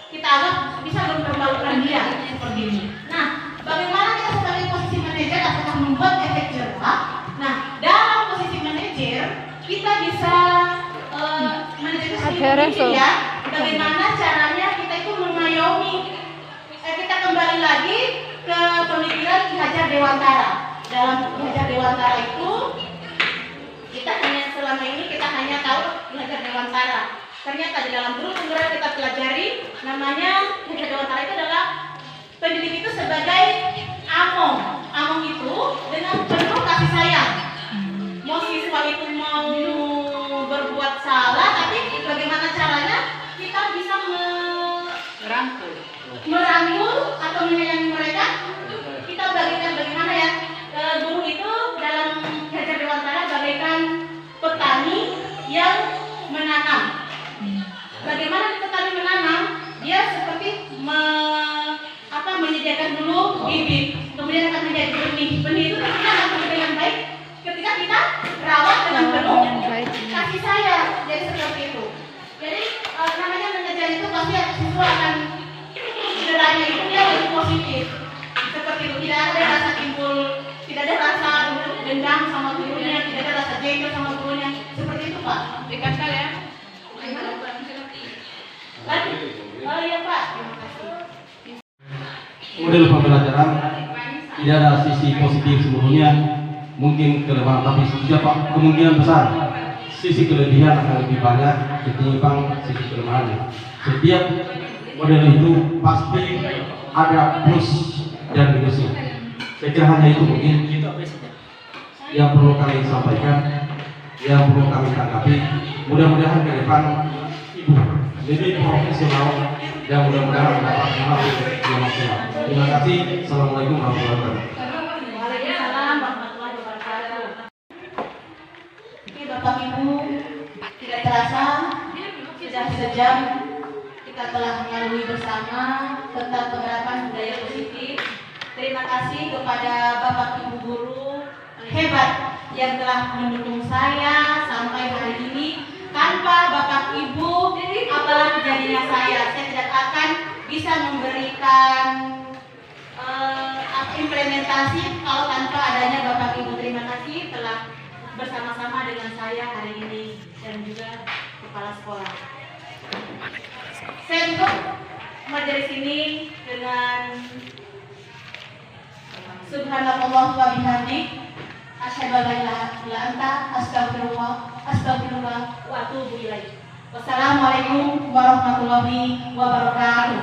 kita anggap bisa mempermalukan dia seperti ini. Nah, bagaimana kita sebagai posisi manajer apakah membuat efek jerah? Nah, dalam posisi manajer kita bisa manajer sendiri ya. Bagaimana caranya kita itu mengayomi. Kita kembali lagi ke pemikiran Ki Hajar Dewantara. Dalam Ki Hajar Dewantara itu kita selama ini kita hanya tahu Ki Hajar Dewantara. Ternyata di dalam guru penggerak kita pelajari namanya Ki Hajar Dewantara itu adalah pendidik itu sebagai among. Among itu dengan penuh kasih sayang. Mau siswa itu mau berbuat salah, tapi bagaimana caranya kita bisa merangkul atau menyayangi mereka. Kita bagikan bagaimana ya, guru itu dalam Ki Hajar Dewantara bagaikan petani yang menanam. Bagaimana petani menanam? Dia seperti menyediakan dulu bibit, kemudian akan menjadi benih. Benih itu tentunya akan tumbuh dengan baik ketika kita rawat dengan penuh kasih sayang. Jadi seperti itu. Jadi namanya mengajar itu pasti siswa akan cederanya itu dia lebih positif. Seperti itu, tidak ada rasa timbul, tidak ada rasa dendam sama gurunya, tidak ada rasa jengkel sama gurunya. Seperti itu Pak. Dikasih ya. Iya Pak. Terima kasih. Model pembelajaran tidak ada sisi positif seluruhnya, mungkin kelemahan, tapi siapa kemungkinan besar sisi kelebihan akan lebih banyak ketimbang sisi kelemahannya. Setiap model itu pasti ada plus dan minusnya. Saya kira hanya itu mungkin yang perlu kami sampaikan, yang perlu kami tanggapi. Mudah-mudahan ke depan Ibu lebih profesional dan mudah-mudahan mendapat hasil yang maksimal. Terima kasih. Assalamualaikum warahmatullahi wabarakatuh. Waalaikumsalam warahmatullahi wabarakatuh. Oke Bapak Ibu, tidak terasa sudah sejam kita telah melalui bersama tentang penerapan budaya positif. Terima kasih kepada Bapak Ibu guru hebat yang telah mendukung saya sampai hari ini. Tanpa Bapak Ibu, apalah jadinya saya tidak akan bisa memberikan implementasi kalau tanpa adanya Bapak Ibu. Terima kasih telah bersama-sama dengan saya hari ini dan juga kepala sekolah. Saya tutup majelis ini dengan Subhanallah wa bihamdik, asyhadu an la ilaha illa anta, astagfirullah wa atubu ilaik. Wassalamualaikum warahmatullahi wabarakatuh.